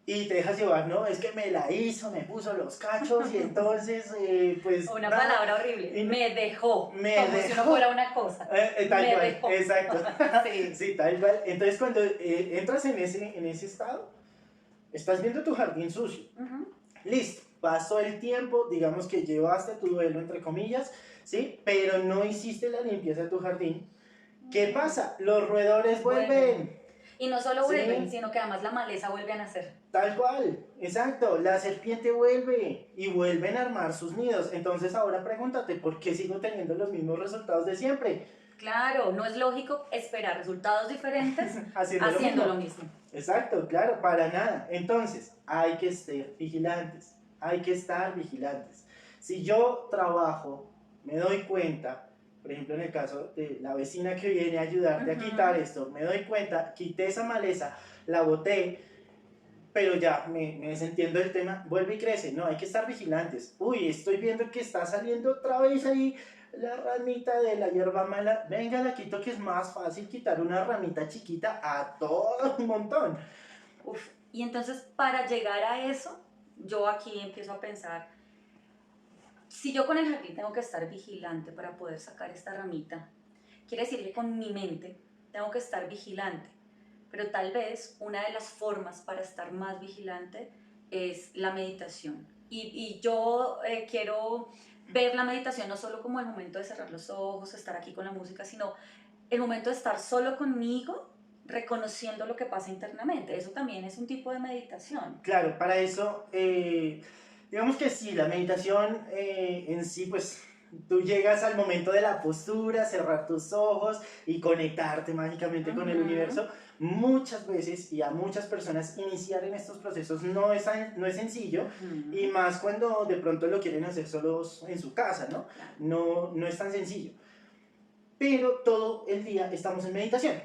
Y te dejas llevar, ¿no? Es que me la hizo, me puso los cachos y entonces, pues... Una palabra horrible, me dejó, como si no fuera una cosa. Tal cual, dejó. exacto. Sí. Sí, tal cual. Entonces, cuando entras en ese estado, estás viendo tu jardín sucio. Listo, pasó el tiempo, digamos que llevaste tu duelo, entre comillas, ¿sí? Pero no hiciste la limpieza de tu jardín. ¿Qué pasa? Los roedores vuelven. Y no solo vuelven, sino que además la maleza vuelve a nacer. Tal cual, exacto, la serpiente vuelve y vuelven a armar sus nidos. Entonces ahora pregúntate, ¿por qué sigo teniendo los mismos resultados de siempre? Claro, no es lógico esperar resultados diferentes haciendo lo mismo. Exacto, claro, para nada. Entonces, hay que estar vigilantes, hay que estar vigilantes. Si yo trabajo, me doy cuenta, por ejemplo en el caso de la vecina que viene a ayudarte a quitar esto, me doy cuenta, quité esa maleza, la boté, pero ya me desentiendo del tema, vuelve y crece. No, hay que estar vigilantes. Uy, estoy viendo que está saliendo otra vez ahí la ramita de la hierba mala. Venga, la quito, que es más fácil quitar una ramita chiquita a todo un montón. Y entonces, para llegar a eso, yo aquí empiezo a pensar, si yo con el jardín tengo que estar vigilante para poder sacar esta ramita, quiere decir que con mi mente tengo que estar vigilante. Pero tal vez una de las formas para estar más vigilante es la meditación. Y yo quiero ver la meditación no solo como el momento de cerrar los ojos, estar aquí con la música, sino el momento de estar solo conmigo, reconociendo lo que pasa internamente. Eso también es un tipo de meditación. Claro, para eso, digamos que sí, la meditación en sí, pues tú llegas al momento de la postura, cerrar tus ojos y conectarte mágicamente con el universo. Muchas veces y a muchas personas iniciar en estos procesos no es sencillo, y más cuando de pronto lo quieren hacer solos en su casa, ¿no? No es tan sencillo. Pero todo el día estamos en meditación,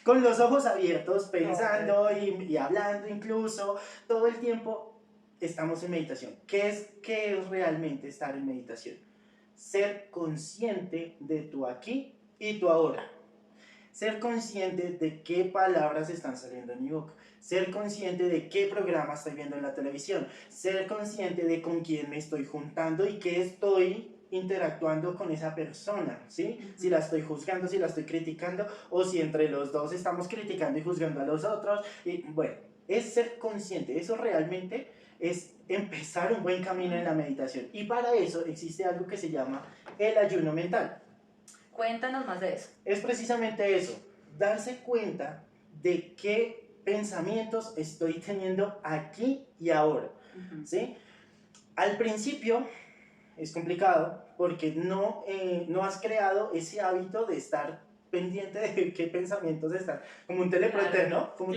con los ojos abiertos, pensando y hablando incluso, todo el tiempo estamos en meditación. ¿Qué es realmente estar en meditación? Ser consciente de tu aquí y tu ahora. Ser consciente de qué palabras están saliendo en mi boca. Ser consciente de qué programa estoy viendo en la televisión. Ser consciente de con quién me estoy juntando y qué estoy interactuando con esa persona, ¿sí? Si la estoy juzgando, si la estoy criticando, o si entre los dos estamos criticando y juzgando a los otros. Y bueno, es ser consciente. Eso realmente es empezar un buen camino en la meditación. Y para eso existe algo que se llama el ayuno mental. Cuéntanos más de eso. Es precisamente eso, darse cuenta de qué pensamientos estoy teniendo aquí y ahora, ¿sí? Al principio es complicado porque no has creado ese hábito de estar pendiente de qué pensamientos están, como un teleprompter, ¿no? Como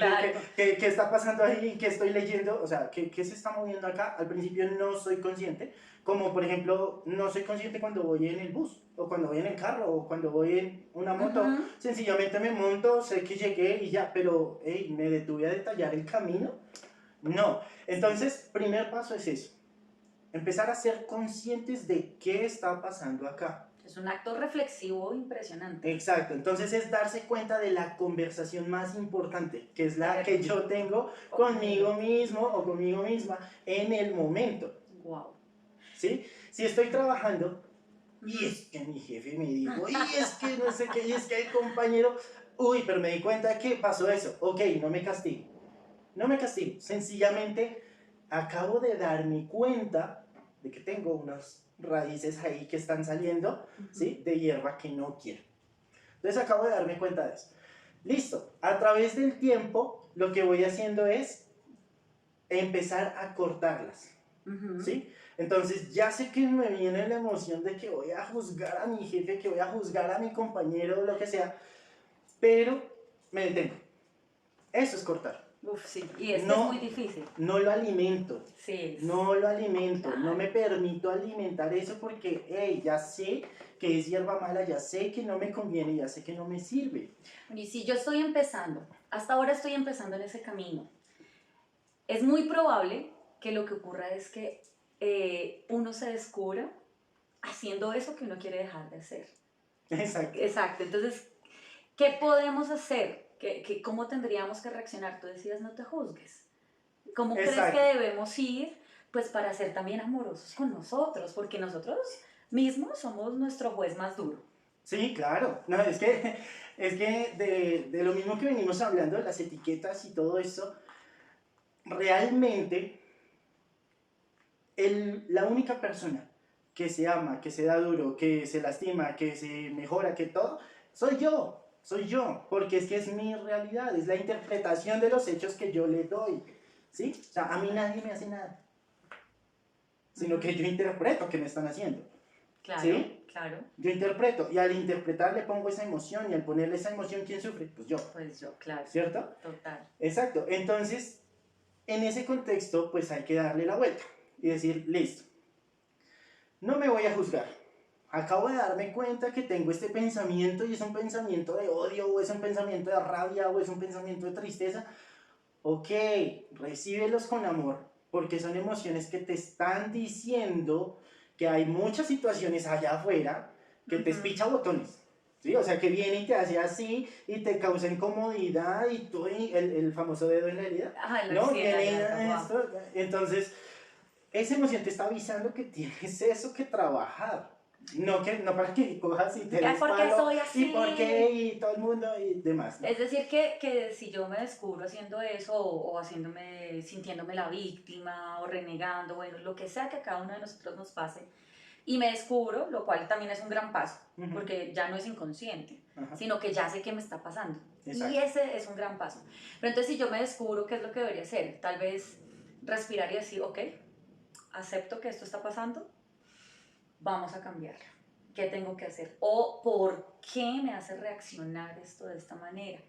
¿qué está pasando ahí? ¿Qué estoy leyendo? O sea, ¿qué se está moviendo acá? Al principio no soy consciente, como por ejemplo, no soy consciente cuando voy en el bus, o cuando voy en el carro, o cuando voy en una moto. Sencillamente me monto, sé que llegué y ya, pero hey, ¿me detuve a detallar el camino? No. Entonces, primer paso es eso. Empezar a ser conscientes de qué está pasando acá. Es un acto reflexivo impresionante. Exacto, entonces es darse cuenta de la conversación más importante, que es la que yo tengo conmigo mismo o conmigo misma en el momento. Wow. ¿Sí? Si estoy trabajando y es que mi jefe me dijo, y es que no sé qué, y es que el compañero, uy, pero me di cuenta que pasó eso. Ok, no me castigo. No me castigo, sencillamente acabo de darme cuenta de que tengo unas raíces ahí que están saliendo, ¿sí? De hierba que no quiero. Entonces acabo de darme cuenta de eso. Listo, a través del tiempo lo que voy haciendo es empezar a cortarlas, ¿sí? Entonces ya sé que me viene la emoción de que voy a juzgar a mi jefe, que voy a juzgar a mi compañero, lo que sea, pero me detengo. Eso es cortar. Uf, sí, y es que No, es muy difícil. no lo alimento. Sí. No lo alimento, Claro. no me permito alimentar eso porque, hey, ya sé que es hierba mala, ya sé que no me conviene, ya sé que no me sirve. Y si yo estoy empezando, hasta ahora estoy empezando en ese camino, es muy probable que lo que ocurra es que uno se descubra haciendo eso que uno quiere dejar de hacer. Exacto. Exacto, entonces, ¿qué podemos hacer? ¿Cómo tendríamos que reaccionar? Tú decías, no te juzgues. ¿Cómo Exacto. crees que debemos ir? Pues para ser también amorosos con nosotros, porque nosotros mismos somos nuestro juez más duro. Sí, claro. No, es que de lo mismo que venimos hablando, de las etiquetas y todo eso, realmente la única persona que se ama, que se da duro, que se lastima, que se mejora, que todo, soy yo, porque es que es mi realidad, es la interpretación de los hechos que yo le doy, ¿sí? O sea, a mí nadie me hace nada, sino que yo interpreto que me están haciendo, Claro, ¿sí? claro. Yo interpreto, y al interpretar le pongo esa emoción, y al ponerle esa emoción, ¿quién sufre? Pues yo. Pues yo, claro. ¿Cierto? Total. Exacto, entonces, en ese contexto, pues hay que darle la vuelta, y decir, listo, no me voy a juzgar. Acabo de darme cuenta que tengo este pensamiento y es un pensamiento de odio o es un pensamiento de rabia o es un pensamiento de tristeza. Ok, recíbelos con amor porque son emociones que te están diciendo que hay muchas situaciones allá afuera que te espicha botones. ¿Sí? O sea, que viene y te hace así y te causa incomodidad y tú, el famoso dedo en la herida. Ajá, ¿No? sí, Viene esto. Entonces, esa emoción te está avisando que tienes eso que trabajar. No para que cojas y te des porque palo, soy así. y por qué, y todo el mundo, y demás, ¿no? Es decir, que si yo me descubro haciendo eso o haciéndome, sintiéndome la víctima o renegando, bueno, lo que sea que a cada uno de nosotros nos pase, y me descubro, lo cual también es un gran paso, porque ya no es inconsciente, sino que ya sé qué me está pasando. Exacto. Y ese es un gran paso. Pero entonces si yo me descubro qué es lo que debería hacer, tal vez respirar y decir, ok, acepto que esto está pasando, vamos a cambiarlo. ¿Qué tengo que hacer? O ¿por qué me hace reaccionar esto de esta manera?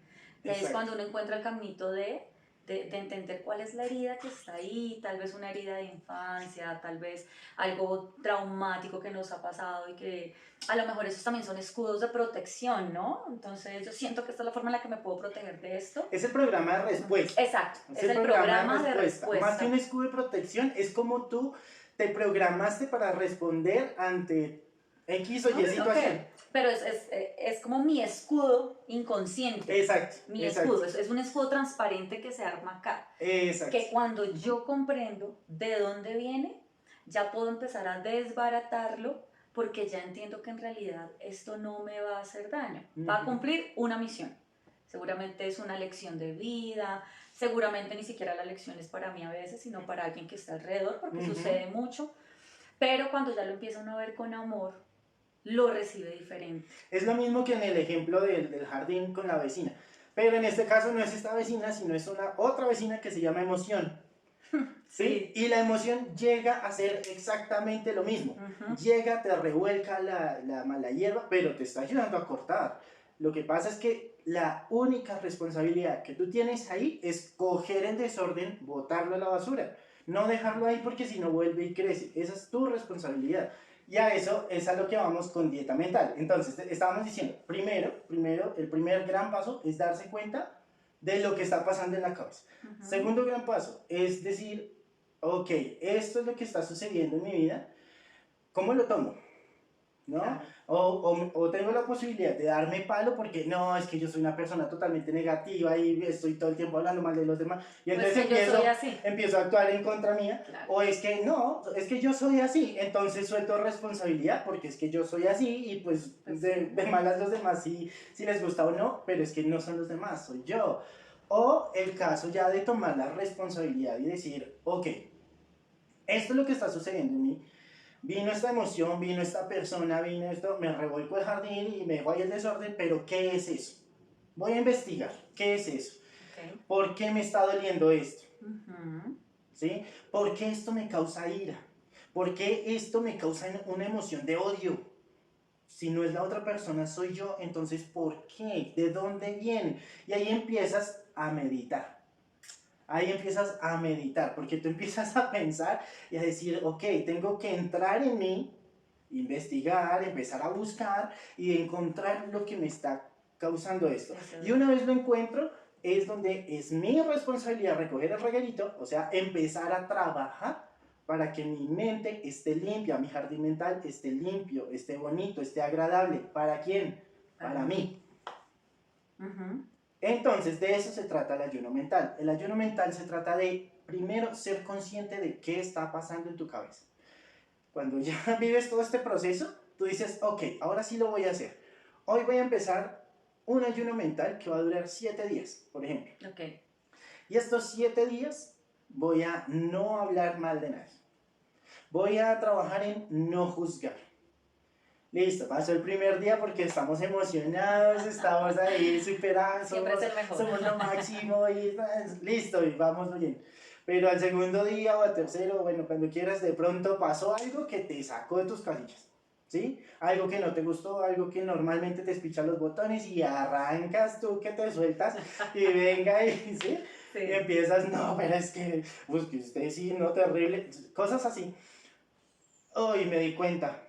Y ahí es cuando uno encuentra el caminito de entender cuál es la herida que está ahí, tal vez una herida de infancia, tal vez algo traumático que nos ha pasado y que a lo mejor esos también son escudos de protección, ¿no? Entonces yo siento que esta es la forma en la que me puedo proteger de esto. Es el programa de respuesta. Exacto, es el programa de respuesta. Más que un escudo de protección, es como tú te programaste para responder ante X o Y situación. Okay. Pero es como mi escudo inconsciente. Exacto. Mi escudo, es un escudo transparente que se arma acá. Exacto. Que cuando yo comprendo de dónde viene, ya puedo empezar a desbaratarlo porque ya entiendo que en realidad esto no me va a hacer daño. Va a cumplir una misión. Seguramente es una lección de vida, seguramente ni siquiera la lección es para mí a veces, sino para alguien que está alrededor, porque sucede mucho. Pero cuando ya lo empieza uno a ver con amor, lo recibe diferente. Es lo mismo que en el ejemplo del jardín con la vecina. Pero en este caso no es esta vecina, sino es otra vecina que se llama emoción. ¿Sí? Y la emoción llega a ser exactamente lo mismo. Llega, te revuelca la mala hierba, pero te está ayudando a cortar. Lo que pasa es que la única responsabilidad que tú tienes ahí es coger el desorden, botarlo a la basura. No dejarlo ahí porque si no vuelve y crece. Esa es tu responsabilidad. Y a eso es a lo que vamos con dieta mental. Entonces, estábamos diciendo, primero, el primer gran paso es darse cuenta de lo que está pasando en la cabeza. Segundo gran paso es decir, ok, esto es lo que está sucediendo en mi vida, ¿cómo lo tomo? ¿No? Claro. O tengo la posibilidad de darme palo porque no, es que yo soy una persona totalmente negativa y estoy todo el tiempo hablando mal de los demás y entonces empiezo a actuar en contra mía. Claro. O es que no, es que yo soy así, entonces suelto responsabilidad porque es que yo soy así y pues de malas los demás si les gusta o no, pero es que no son los demás, soy yo. O el caso ya de tomar la responsabilidad y decir, ok, esto es lo que está sucediendo en mí. Vino esta emoción, vino esta persona, vino esto, me revuelco el jardín y me dejo ahí el desorden, pero ¿qué es eso? Voy a investigar, ¿qué es eso? Okay. ¿Por qué me está doliendo esto? Ujú. ¿Sí? ¿Por qué esto me causa ira? ¿Por qué esto me causa una emoción de odio? Si no es la otra persona, soy yo, entonces ¿por qué? ¿De dónde viene? Y ahí empiezas a meditar. Ahí empiezas a meditar, porque tú empiezas a pensar y a decir, ok, tengo que entrar en mí, investigar, empezar a buscar y encontrar lo que me está causando esto. Y una vez lo encuentro, es donde es mi responsabilidad recoger el reguerito, o sea, empezar a trabajar para que mi mente esté limpia, mi jardín mental esté limpio, esté bonito, esté agradable. ¿Para quién? Para mí. Uh-huh. Entonces, de eso se trata el ayuno mental. El ayuno mental se trata de, primero, ser consciente de qué está pasando en tu cabeza. Cuando ya vives todo este proceso, tú dices, ok, ahora sí lo voy a hacer. Hoy voy a empezar un ayuno mental que va a durar 7 días, por ejemplo. Okay. Y estos 7 días voy a no hablar mal de nadie. Voy a trabajar en no juzgar. Listo, pasó el primer día porque estamos emocionados, estamos ahí superados, somos lo máximo y listo, y vamos bien. Pero al segundo día o al tercero, bueno, cuando quieras, de pronto pasó algo que te sacó de tus casillas, ¿sí? Algo que no te gustó, algo que normalmente te espicha los botones y arrancas tú que te sueltas y venga y, ¿sí? Sí. Y empiezas, no, pero es que, pues que usted sí, no, terrible, cosas así. Hoy me di cuenta.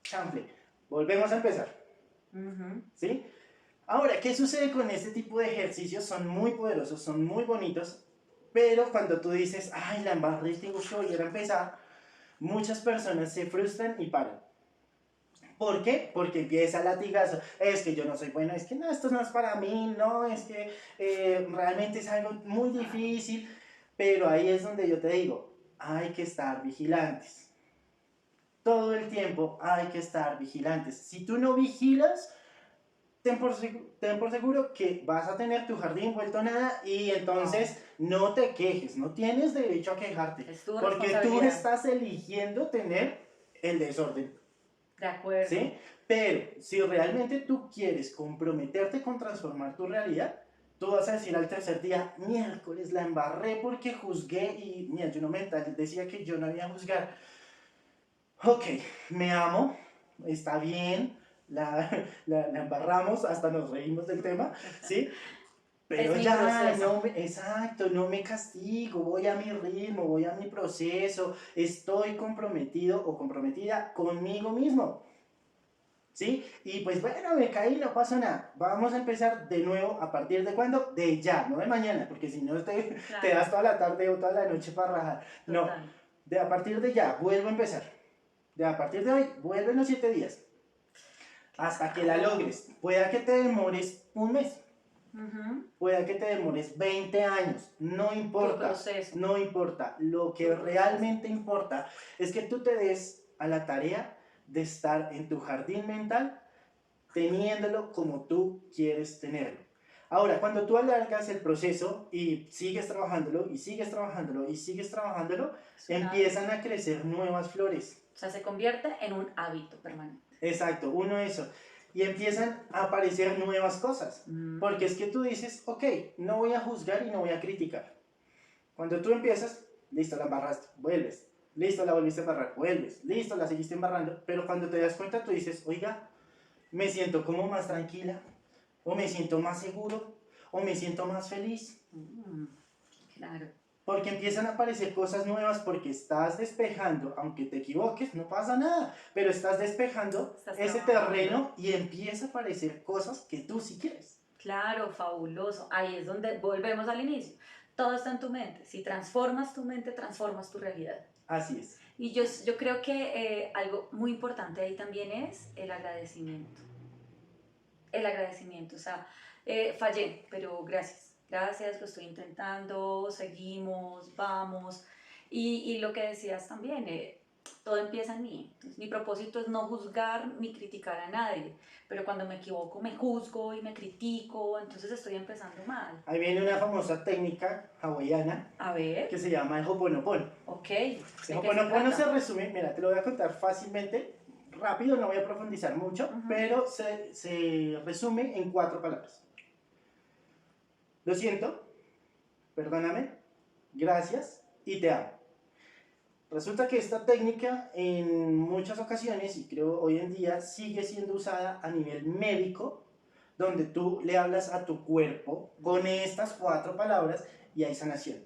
Chanfle. Volvemos a empezar. Uh-huh. ¿Sí? Ahora, ¿qué sucede con este tipo de ejercicios? Son muy poderosos, son muy bonitos, pero cuando tú dices, ay, la embarré, tengo que volver a empezar, muchas personas se frustran y paran. ¿Por qué? Porque empieza el latigazo. Es que yo no soy bueno, es que no, esto no es para mí, no, es que realmente es algo muy difícil, pero ahí es donde yo te digo, hay que estar vigilantes. Todo el tiempo hay que estar vigilantes. Si tú no vigilas, ten por seguro que vas a tener tu jardín vuelto nada y entonces no te quejes, no tienes derecho a quejarte. Porque tú estás eligiendo tener el desorden. De acuerdo. ¿Sí? Pero si realmente tú quieres comprometerte con transformar tu realidad, tú vas a decir al tercer día, miércoles la embarré porque juzgué y mi ayuno mental decía que yo no debía juzgar. Ok, me amo, está bien, la embarramos, hasta nos reímos del tema, ¿sí? Pero es ya, no me, exacto, no me castigo, voy a mi ritmo, voy a mi proceso, estoy comprometido o comprometida conmigo mismo, ¿sí? Y pues bueno, me caí, no pasa nada, vamos a empezar de nuevo, ¿a partir de cuándo? De ya, no de mañana, porque si no te das toda la tarde o toda la noche para rajar, no, de a partir de ya, vuelvo a empezar. De a partir de hoy, vuelven los 7 días. Hasta que la logres. Pueda que te demores un mes. Pueda que te demores 20 años. No importa. No importa. Lo que realmente importa es que tú te des a la tarea de estar en tu jardín mental teniéndolo como tú quieres tenerlo. Ahora, cuando tú alargas el proceso y sigues trabajándolo, y sigues trabajándolo, y sigues trabajándolo, empiezan a crecer nuevas flores. O sea, se convierte en un hábito permanente. Exacto, uno eso. Y empiezan a aparecer nuevas cosas. Porque es que tú dices, ok, no voy a juzgar y no voy a criticar. Cuando tú empiezas, listo, la embarraste, vuelves. Listo, la volviste a embarrar, vuelves. Listo, la seguiste embarrando. Pero cuando te das cuenta, tú dices, oiga, me siento como más tranquila, o me siento más seguro, o me siento más feliz. Claro. Porque empiezan a aparecer cosas nuevas porque estás despejando, aunque te equivoques, no pasa nada, pero estás despejando ese terreno y empieza a aparecer cosas que tú sí quieres. Claro, fabuloso. Ahí es donde volvemos al inicio. Todo está en tu mente. Si transformas tu mente, transformas tu realidad. Así es. Y yo creo que algo muy importante ahí también es el agradecimiento. El agradecimiento, o sea, fallé, pero gracias. Gracias, lo estoy intentando, seguimos, vamos. Y lo que decías también, todo empieza en mí. Mi propósito es no juzgar ni criticar a nadie, pero cuando me equivoco me juzgo y me critico, entonces estoy empezando mal. Ahí viene una famosa técnica hawaiana A ver. que se llama el Ho'oponopono. Ok. El Ho'oponopono se resume, mira, te lo voy a contar fácilmente, rápido, no voy a profundizar mucho, pero se resume en 4 palabras. Lo siento, perdóname, gracias y te amo. Resulta que esta técnica en muchas ocasiones, y creo hoy en día, sigue siendo usada a nivel médico, donde tú le hablas a tu cuerpo con estas 4 palabras y hay sanación.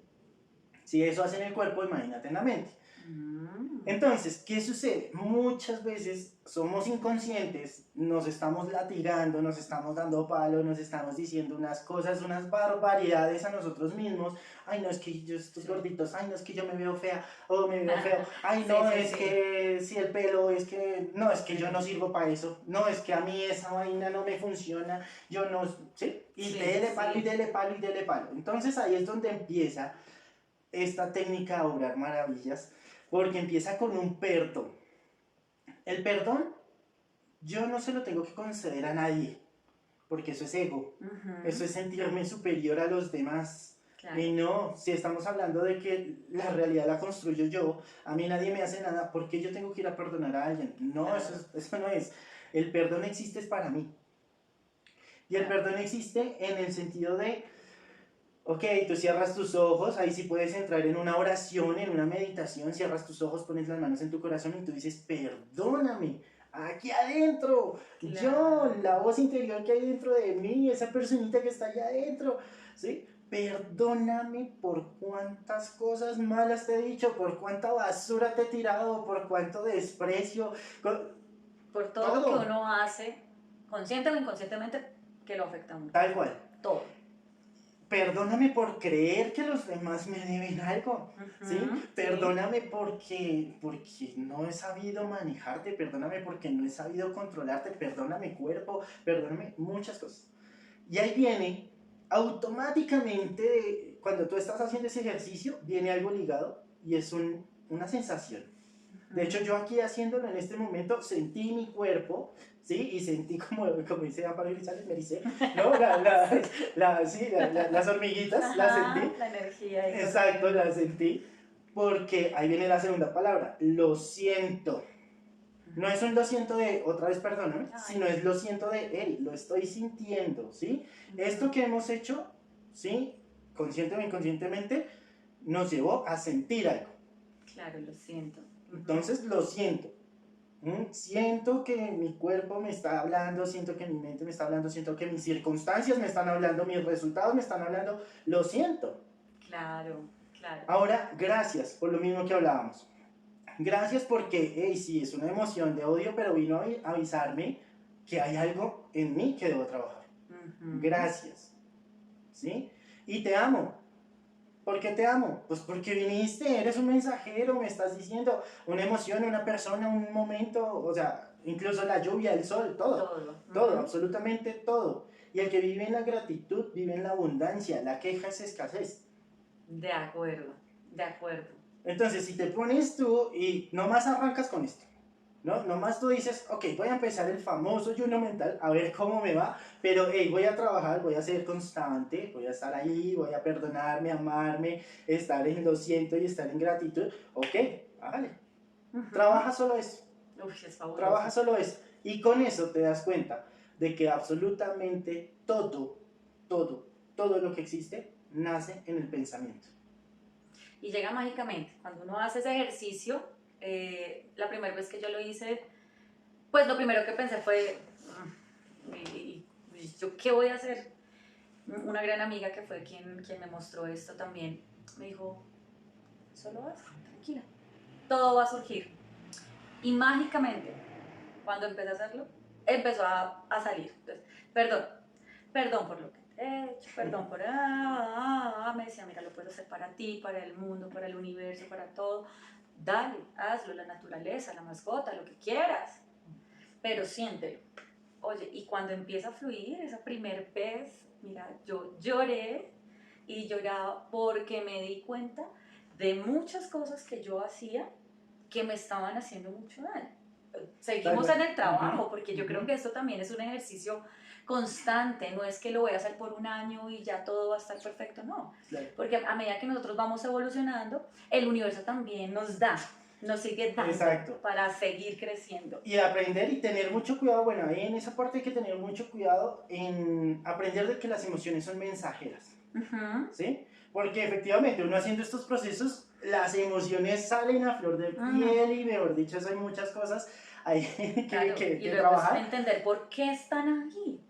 Si eso hace en el cuerpo, imagínate en la mente. Entonces, ¿qué sucede? Muchas veces somos inconscientes, nos estamos latigando, nos estamos dando palo, nos estamos diciendo unas cosas, unas barbaridades a nosotros mismos. Ay, no, es que yo estos gorditos, ay, no, es que yo me veo fea, o me veo feo. Ay, no, que si el pelo, es que, no, es que yo no sirvo para eso. No, es que a mí esa vaina no me funciona, yo no, ¿sí? Y dele palo, y dele palo, y dele palo. Entonces ahí es donde empieza esta técnica a obrar maravillas, porque empieza con un perdón. El perdón yo no se lo tengo que conceder a nadie, porque eso es ego, eso es sentirme superior a los demás. Claro. Y no, si estamos hablando de que la realidad la construyo yo, a mí nadie me hace nada, ¿por qué yo tengo que ir a perdonar a alguien? No, claro. eso no es. El perdón existe es para mí. Y el perdón existe en el sentido de, ok, tú cierras tus ojos, ahí sí puedes entrar en una oración, en una meditación, cierras tus ojos, pones las manos en tu corazón y tú dices, perdóname, aquí adentro, claro. Yo, la voz interior que hay dentro de mí, esa personita que está allá adentro, ¿sí? Perdóname por cuántas cosas malas te he dicho, por cuánta basura te he tirado, por cuánto desprecio, por todo lo que uno hace, consciente o inconscientemente, que lo afecta a uno. Tal cual. Todo. Perdóname por creer que los demás me deben algo, ¿sí? Perdóname porque no he sabido manejarte, perdóname porque no he sabido controlarte, perdóname cuerpo, perdóname muchas cosas. Y ahí viene, automáticamente, cuando tú estás haciendo ese ejercicio, viene algo ligado y es una sensación. De hecho, yo aquí haciéndolo en este momento, sentí mi cuerpo, ¿sí? Y sentí como dice Amparo Grisales, me dice, ¿no? Las hormiguitas, ajá, las sentí. La energía. Exacto, las sentí. Porque ahí viene la segunda palabra, lo siento. No es un lo siento de otra vez perdóname, sino es lo siento de, hey, lo estoy sintiendo, ¿sí? Esto que hemos hecho, ¿sí? Consciente o inconscientemente, nos llevó a sentir algo. Claro, lo siento. Entonces lo siento. Siento que mi cuerpo me está hablando, siento que mi mente me está hablando, siento que mis circunstancias me están hablando, mis resultados me están hablando. Lo siento. Claro, claro. Ahora, gracias por lo mismo que hablábamos. Gracias porque, hey, sí, es una emoción de odio, pero vino a avisarme que hay algo en mí que debo trabajar. Gracias. ¿Sí? Y te amo. ¿Por qué te amo? Pues porque viniste, eres un mensajero, me estás diciendo una emoción, una persona, un momento, o sea, incluso la lluvia, el sol, todo, absolutamente todo. Y el que vive en la gratitud, vive en la abundancia, la queja es escasez. De acuerdo, de acuerdo. Entonces, si te pones tú y nomás arrancas con esto, ¿no? Nomás tú dices, ok, voy a empezar el famoso ayuno mental, a ver cómo me va, pero hey, voy a trabajar, voy a ser constante, voy a estar ahí, voy a perdonarme, amarme, estar en lo siento y estar en gratitud. Ok, hágale. Trabaja solo eso. Uf, es fabuloso. Trabaja solo eso. Y con eso te das cuenta de que absolutamente todo lo que existe nace en el pensamiento. Y llega mágicamente. Cuando uno hace ese ejercicio, la primera vez que yo lo hice, pues lo primero que pensé fue, ¿yo qué voy a hacer? Una gran amiga que fue quien me mostró esto también, me dijo, solo haz, tranquila, todo va a surgir. Y mágicamente, cuando empecé a hacerlo, empezó a salir. Entonces, perdón por lo que te he hecho, perdón por... me decía, mira, lo puedo hacer para ti, para el mundo, para el universo, para todo. Dale, hazlo, la naturaleza, la mascota, lo que quieras, pero siéntelo. Oye, y cuando empieza a fluir esa primer vez, mira, yo lloré y lloraba porque me di cuenta de muchas cosas que yo hacía que me estaban haciendo mucho daño. Seguimos en el trabajo, porque yo creo que esto también es un ejercicio constante, no es que lo voy a hacer por un año y ya todo va a estar perfecto, no. Claro. Porque a medida que nosotros vamos evolucionando, el universo también nos sigue dando Exacto. para seguir creciendo. Y aprender y tener mucho cuidado, bueno, ahí en esa parte hay que tener mucho cuidado en aprender de que las emociones son mensajeras, ¿sí? Porque efectivamente uno haciendo estos procesos, las emociones salen a flor de piel y mejor dicho, hay muchas cosas ahí Claro, que y luego trabajar. es entender por qué están ahí.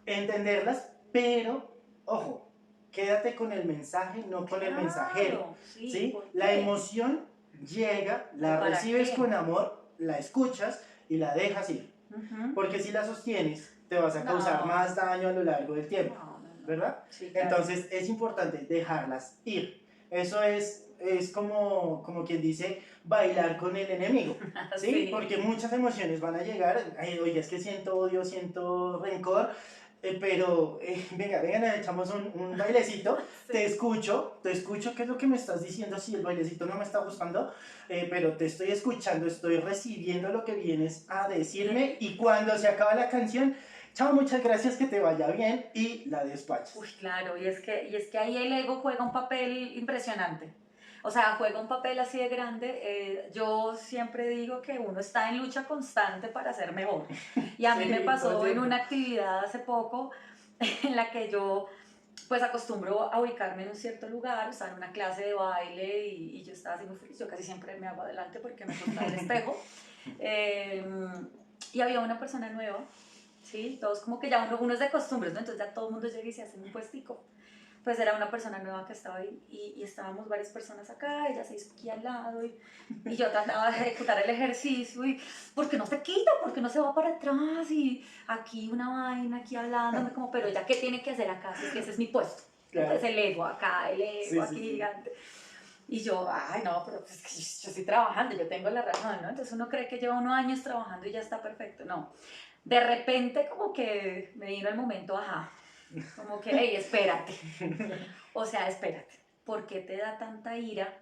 Entenderlas, pero, ojo, quédate con el mensaje, no con el mensajero, ¿sí? La emoción llega, la recibes con amor, la escuchas y la dejas ir. Porque si la sostienes, te vas a causar más daño a lo largo del tiempo, ¿verdad? Sí, claro. Entonces es importante dejarlas ir. Eso es como quien dice bailar con el enemigo, ¿sí? Sí. Porque muchas emociones van a llegar, ay, oye, es que siento odio, siento rencor, pero venga, echamos un bailecito, sí. te escucho, ¿qué es lo que me estás diciendo? Si el bailecito no me está gustando, pero te estoy escuchando, estoy recibiendo lo que vienes a decirme, y cuando se acaba la canción, chao, muchas gracias, que te vaya bien, y la despachas. Uy, claro, y es que ahí el ego juega un papel impresionante. O sea, juega un papel así de grande. Yo siempre digo que uno está en lucha constante para ser mejor. Y a mí me pasó en una actividad hace poco en la que yo pues acostumbro a ubicarme en un cierto lugar, o sea, en una clase de baile, y yo estaba así muy feliz. Yo casi siempre me hago adelante porque me gusta el espejo. Y había una persona nueva, ¿sí? Todos como que ya uno es de costumbres, ¿no? Entonces ya todo el mundo llega y se hace un puestico. Pues era una persona nueva que estaba ahí, y estábamos varias personas acá, ella se hizo aquí al lado, y yo trataba de ejecutar el ejercicio, y ¿por qué no se quita? ¿Por qué no se va para atrás? Y aquí una vaina, aquí hablándome, como, pero ella, ¿qué tiene que hacer acá? Si es que ese es mi puesto. Claro. Entonces el ego acá, el ego aquí gigante. Y yo, ay, no, pero pues que yo estoy trabajando, yo tengo la razón, ¿no? Entonces uno cree que lleva unos años trabajando y ya está perfecto. No. De repente como que me vino el momento, ajá, como que, hey, espérate. O sea, espérate. ¿Por qué te da tanta ira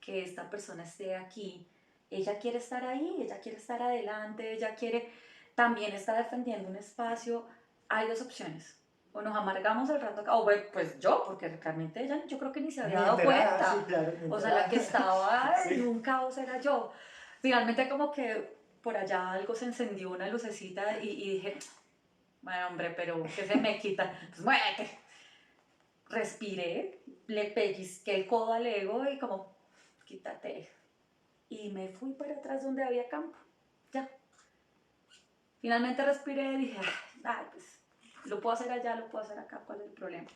que esta persona esté aquí? Ella quiere estar ahí, ella quiere estar adelante, ella quiere, también está defendiendo un espacio. Hay dos opciones. O nos amargamos el rato acá, o pues yo, porque realmente ella yo creo que ni se había dado cuenta. Sí, claro, o sea, la que estaba en un caos era yo. Finalmente como que por allá algo se encendió, una lucecita, y dije, bueno, hombre, pero ¿qué se me quita? Pues muévete. Respiré, le pellizqué el codo al ego y como, quítate. Y me fui para atrás donde había campo. Ya. Finalmente respiré y dije, ay, pues lo puedo hacer allá, lo puedo hacer acá, ¿cuál es el problema?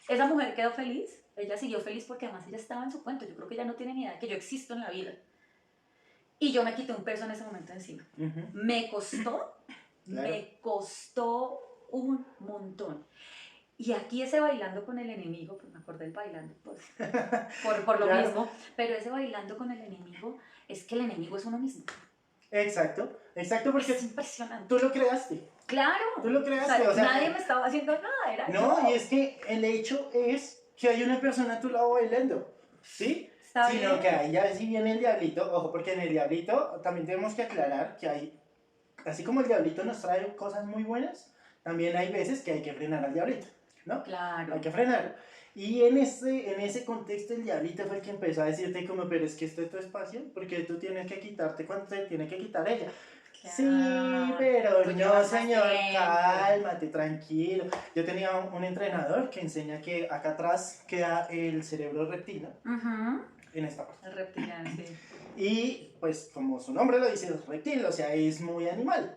Esa mujer quedó feliz, ella siguió feliz porque además ella estaba en su cuento. Yo creo que ella no tiene ni idea de que yo existo en la vida. Y yo me quité un peso en ese momento encima. Me costó, claro. Me costó un montón. Y aquí ese bailando con el enemigo, pues me acordé del bailando, pues, por lo claro. mismo, pero ese bailando con el enemigo, es que el enemigo es uno mismo. Exacto, porque es impresionante. Tú lo creaste. Claro. Tú lo creaste. O sea, nadie me estaba haciendo nada, era no, yo. Y es que el hecho es que hay una persona a tu lado bailando, ¿sí? Está Sino bien. que ahí ya sí viene el diablito, ojo, porque en el diablito también tenemos que aclarar que hay, así como el diablito nos trae cosas muy buenas, también hay veces que hay que frenar al diablito, ¿no? Claro. Hay que frenarlo. Y en ese contexto el diablito fue el que empezó a decirte como, pero es que este es tu espacio, porque tú tienes que quitarte cuando te tiene que quitar ella. Claro. Sí, pero pues no, señor, cálmate, tranquilo. Yo tenía un entrenador que enseña que acá atrás queda el cerebro reptiliano, en esta parte. El reptiliano, sí. Y pues como su nombre lo dice, es reptil, o sea, es muy animal.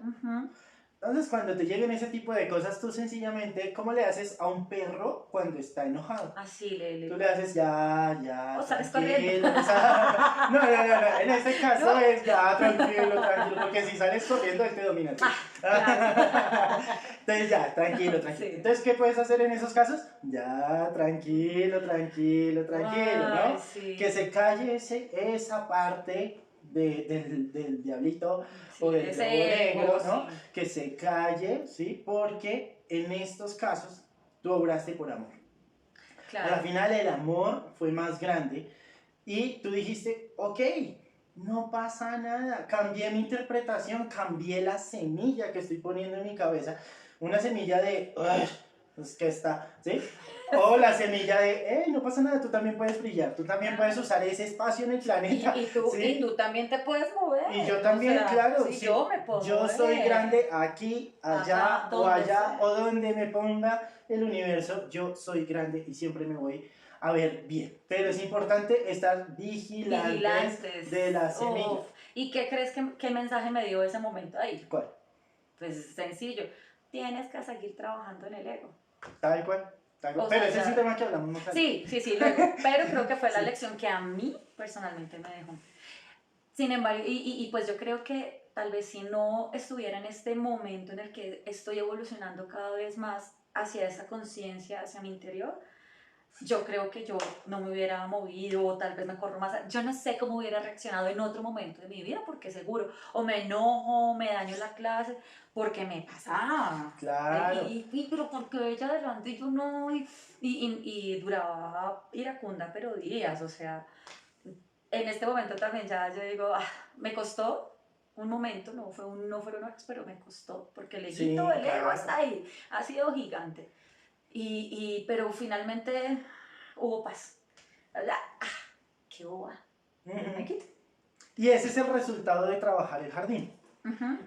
Entonces, cuando te lleguen ese tipo de cosas, tú sencillamente, ¿cómo le haces a un perro cuando está enojado? Así, Tú le haces ya, o sales corriendo. O sea, no, en este caso ¿no? Es ya, tranquilo, porque si sales corriendo, él te domina. Claro. Entonces ya, tranquilo. Sí. Entonces, ¿qué puedes hacer en esos casos? Ya, tranquilo, ¿no? Sí. Que se calle esa parte del diablito, sí, o del lobo negro, ¿no? Sí. Que se calle, ¿sí? Porque en estos casos tú obraste por amor. Claro. Al final el amor fue más grande y tú dijiste, ok, no pasa nada. Cambié mi interpretación, cambié la semilla que estoy poniendo en mi cabeza. Una semilla de, "Ugh, es que está, ¿sí? O la semilla de, hey, no pasa nada, tú también puedes brillar, tú también puedes usar ese espacio en el planeta. Y tú, ¿sí? y tú también te puedes mover. Y yo también, o sea, claro. sí, Sí, yo me puedo yo mover. soy grande aquí, allá Ajá, o donde allá sea. o donde me ponga el universo. Yo soy grande y siempre me voy a ver bien. Pero es importante estar vigilantes de la semilla. Uf. ¿Y qué crees qué mensaje me dio ese momento ahí? ¿Cuál? Pues sencillo. Tienes que seguir trabajando en el ego. Tal cual. Tal cual. O Pero sea, ese es ya- un tema que hablamos más tarde. Sí, luego. Pero creo que fue la Sí. lección que a mí personalmente me dejó. Sin embargo, pues yo creo que tal vez si no estuviera en este momento en el que estoy evolucionando cada vez más hacia esa conciencia, hacia mi interior, yo creo que yo no me hubiera movido o tal vez me corro más. Yo no sé cómo hubiera reaccionado en otro momento de mi vida porque seguro o me enojo, me daño la clase, porque me pasaba. Claro. Pero porque ella adelante y yo no, y duraba iracunda, pero días, o sea, en este momento también ya yo digo, me costó un momento, no fueron horas, pero me costó, porque el Sí, eguito, el ego claro. está ahí, ha sido gigante. Pero finalmente hubo paz. ¡Qué boba! Me quito. Y ese es el resultado de trabajar el jardín. Ujú,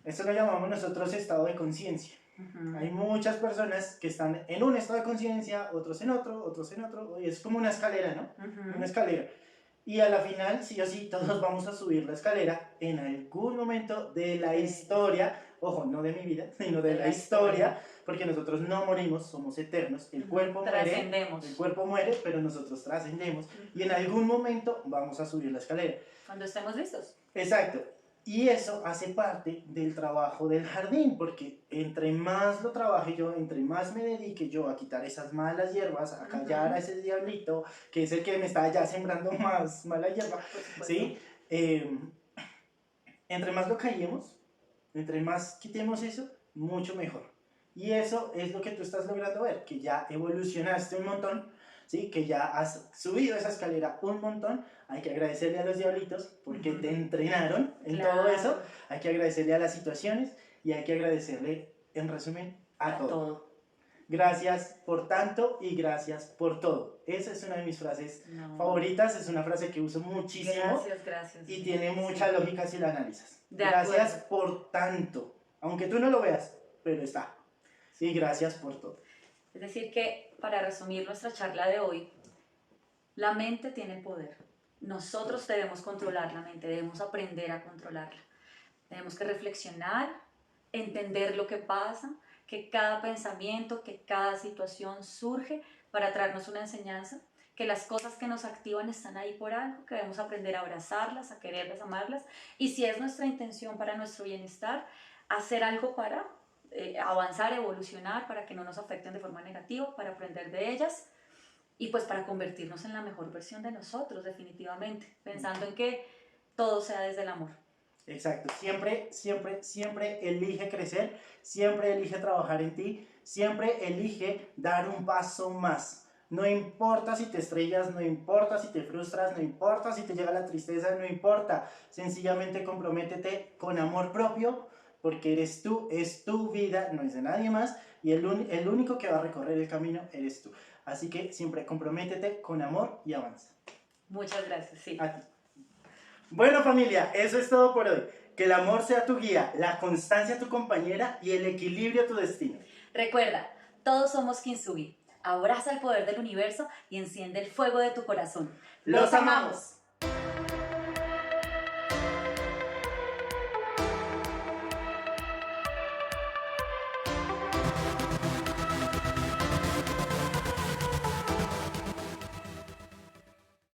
Eso lo llamamos nosotros estado de conciencia. ujú. Hay muchas personas que están en un estado de conciencia, otros en otro, y es como una escalera, ¿no? Ujú. Una escalera. Y a la final, sí o sí, todos vamos a subir la escalera en algún momento de la Sí. historia, ojo, no de mi vida, sino de la historia, porque nosotros no morimos, somos eternos, el cuerpo muere, Trascendemos. el cuerpo muere, pero nosotros trascendemos, y en algún momento vamos a subir la escalera. Cuando estemos listos. Exacto. Y eso hace parte del trabajo del jardín, porque entre más lo trabaje yo, entre más me dedique yo a quitar esas malas hierbas, a callar a ese diablito, que es el que me está ya sembrando más mala hierba, ¿sí? Entre más lo callemos, entre más quitemos eso, mucho mejor. Y eso es lo que tú estás logrando ver, que ya evolucionaste un montón, ¿sí? Que ya has subido esa escalera un montón. Hay que agradecerle a los diablitos porque te entrenaron en todo eso. Hay que agradecerle a las situaciones y hay que agradecerle, en resumen, a todo. Gracias por tanto y gracias por todo. Esa es una de mis frases favoritas, es una frase que uso muchísimo. Gracias. Y tiene mucha lógica si la analizas. De Gracias acuerdo. por tanto, aunque tú no lo veas, pero está. Y gracias por todo. Es decir que, para resumir nuestra charla de hoy, la mente tiene poder. Nosotros debemos controlar la mente, debemos aprender a controlarla. Tenemos que reflexionar, entender lo que pasa, que cada pensamiento, que cada situación surge para traernos una enseñanza, que las cosas que nos activan están ahí por algo, que debemos aprender a abrazarlas, a quererlas, a amarlas, y si es nuestra intención para nuestro bienestar, hacer algo para avanzar, evolucionar, para que no nos afecten de forma negativa, para aprender de ellas y pues para convertirnos en la mejor versión de nosotros, definitivamente, pensando en que todo sea desde el amor. Exacto, siempre elige crecer, siempre elige trabajar en ti, siempre elige dar un paso más. No importa si te estrellas, no importa si te frustras, no importa si te llega la tristeza, no importa. Sencillamente comprométete con amor propio, porque eres tú, es tu vida, no es de nadie más, y el único que va a recorrer el camino eres tú. Así que siempre comprométete con amor y avanza. Muchas gracias, sí. A ti. Bueno, familia, eso es todo por hoy. Que el amor sea tu guía, la constancia tu compañera y el equilibrio tu destino. Recuerda, todos somos Kintsugi. Abraza el poder del universo y enciende el fuego de tu corazón. ¡Los amamos!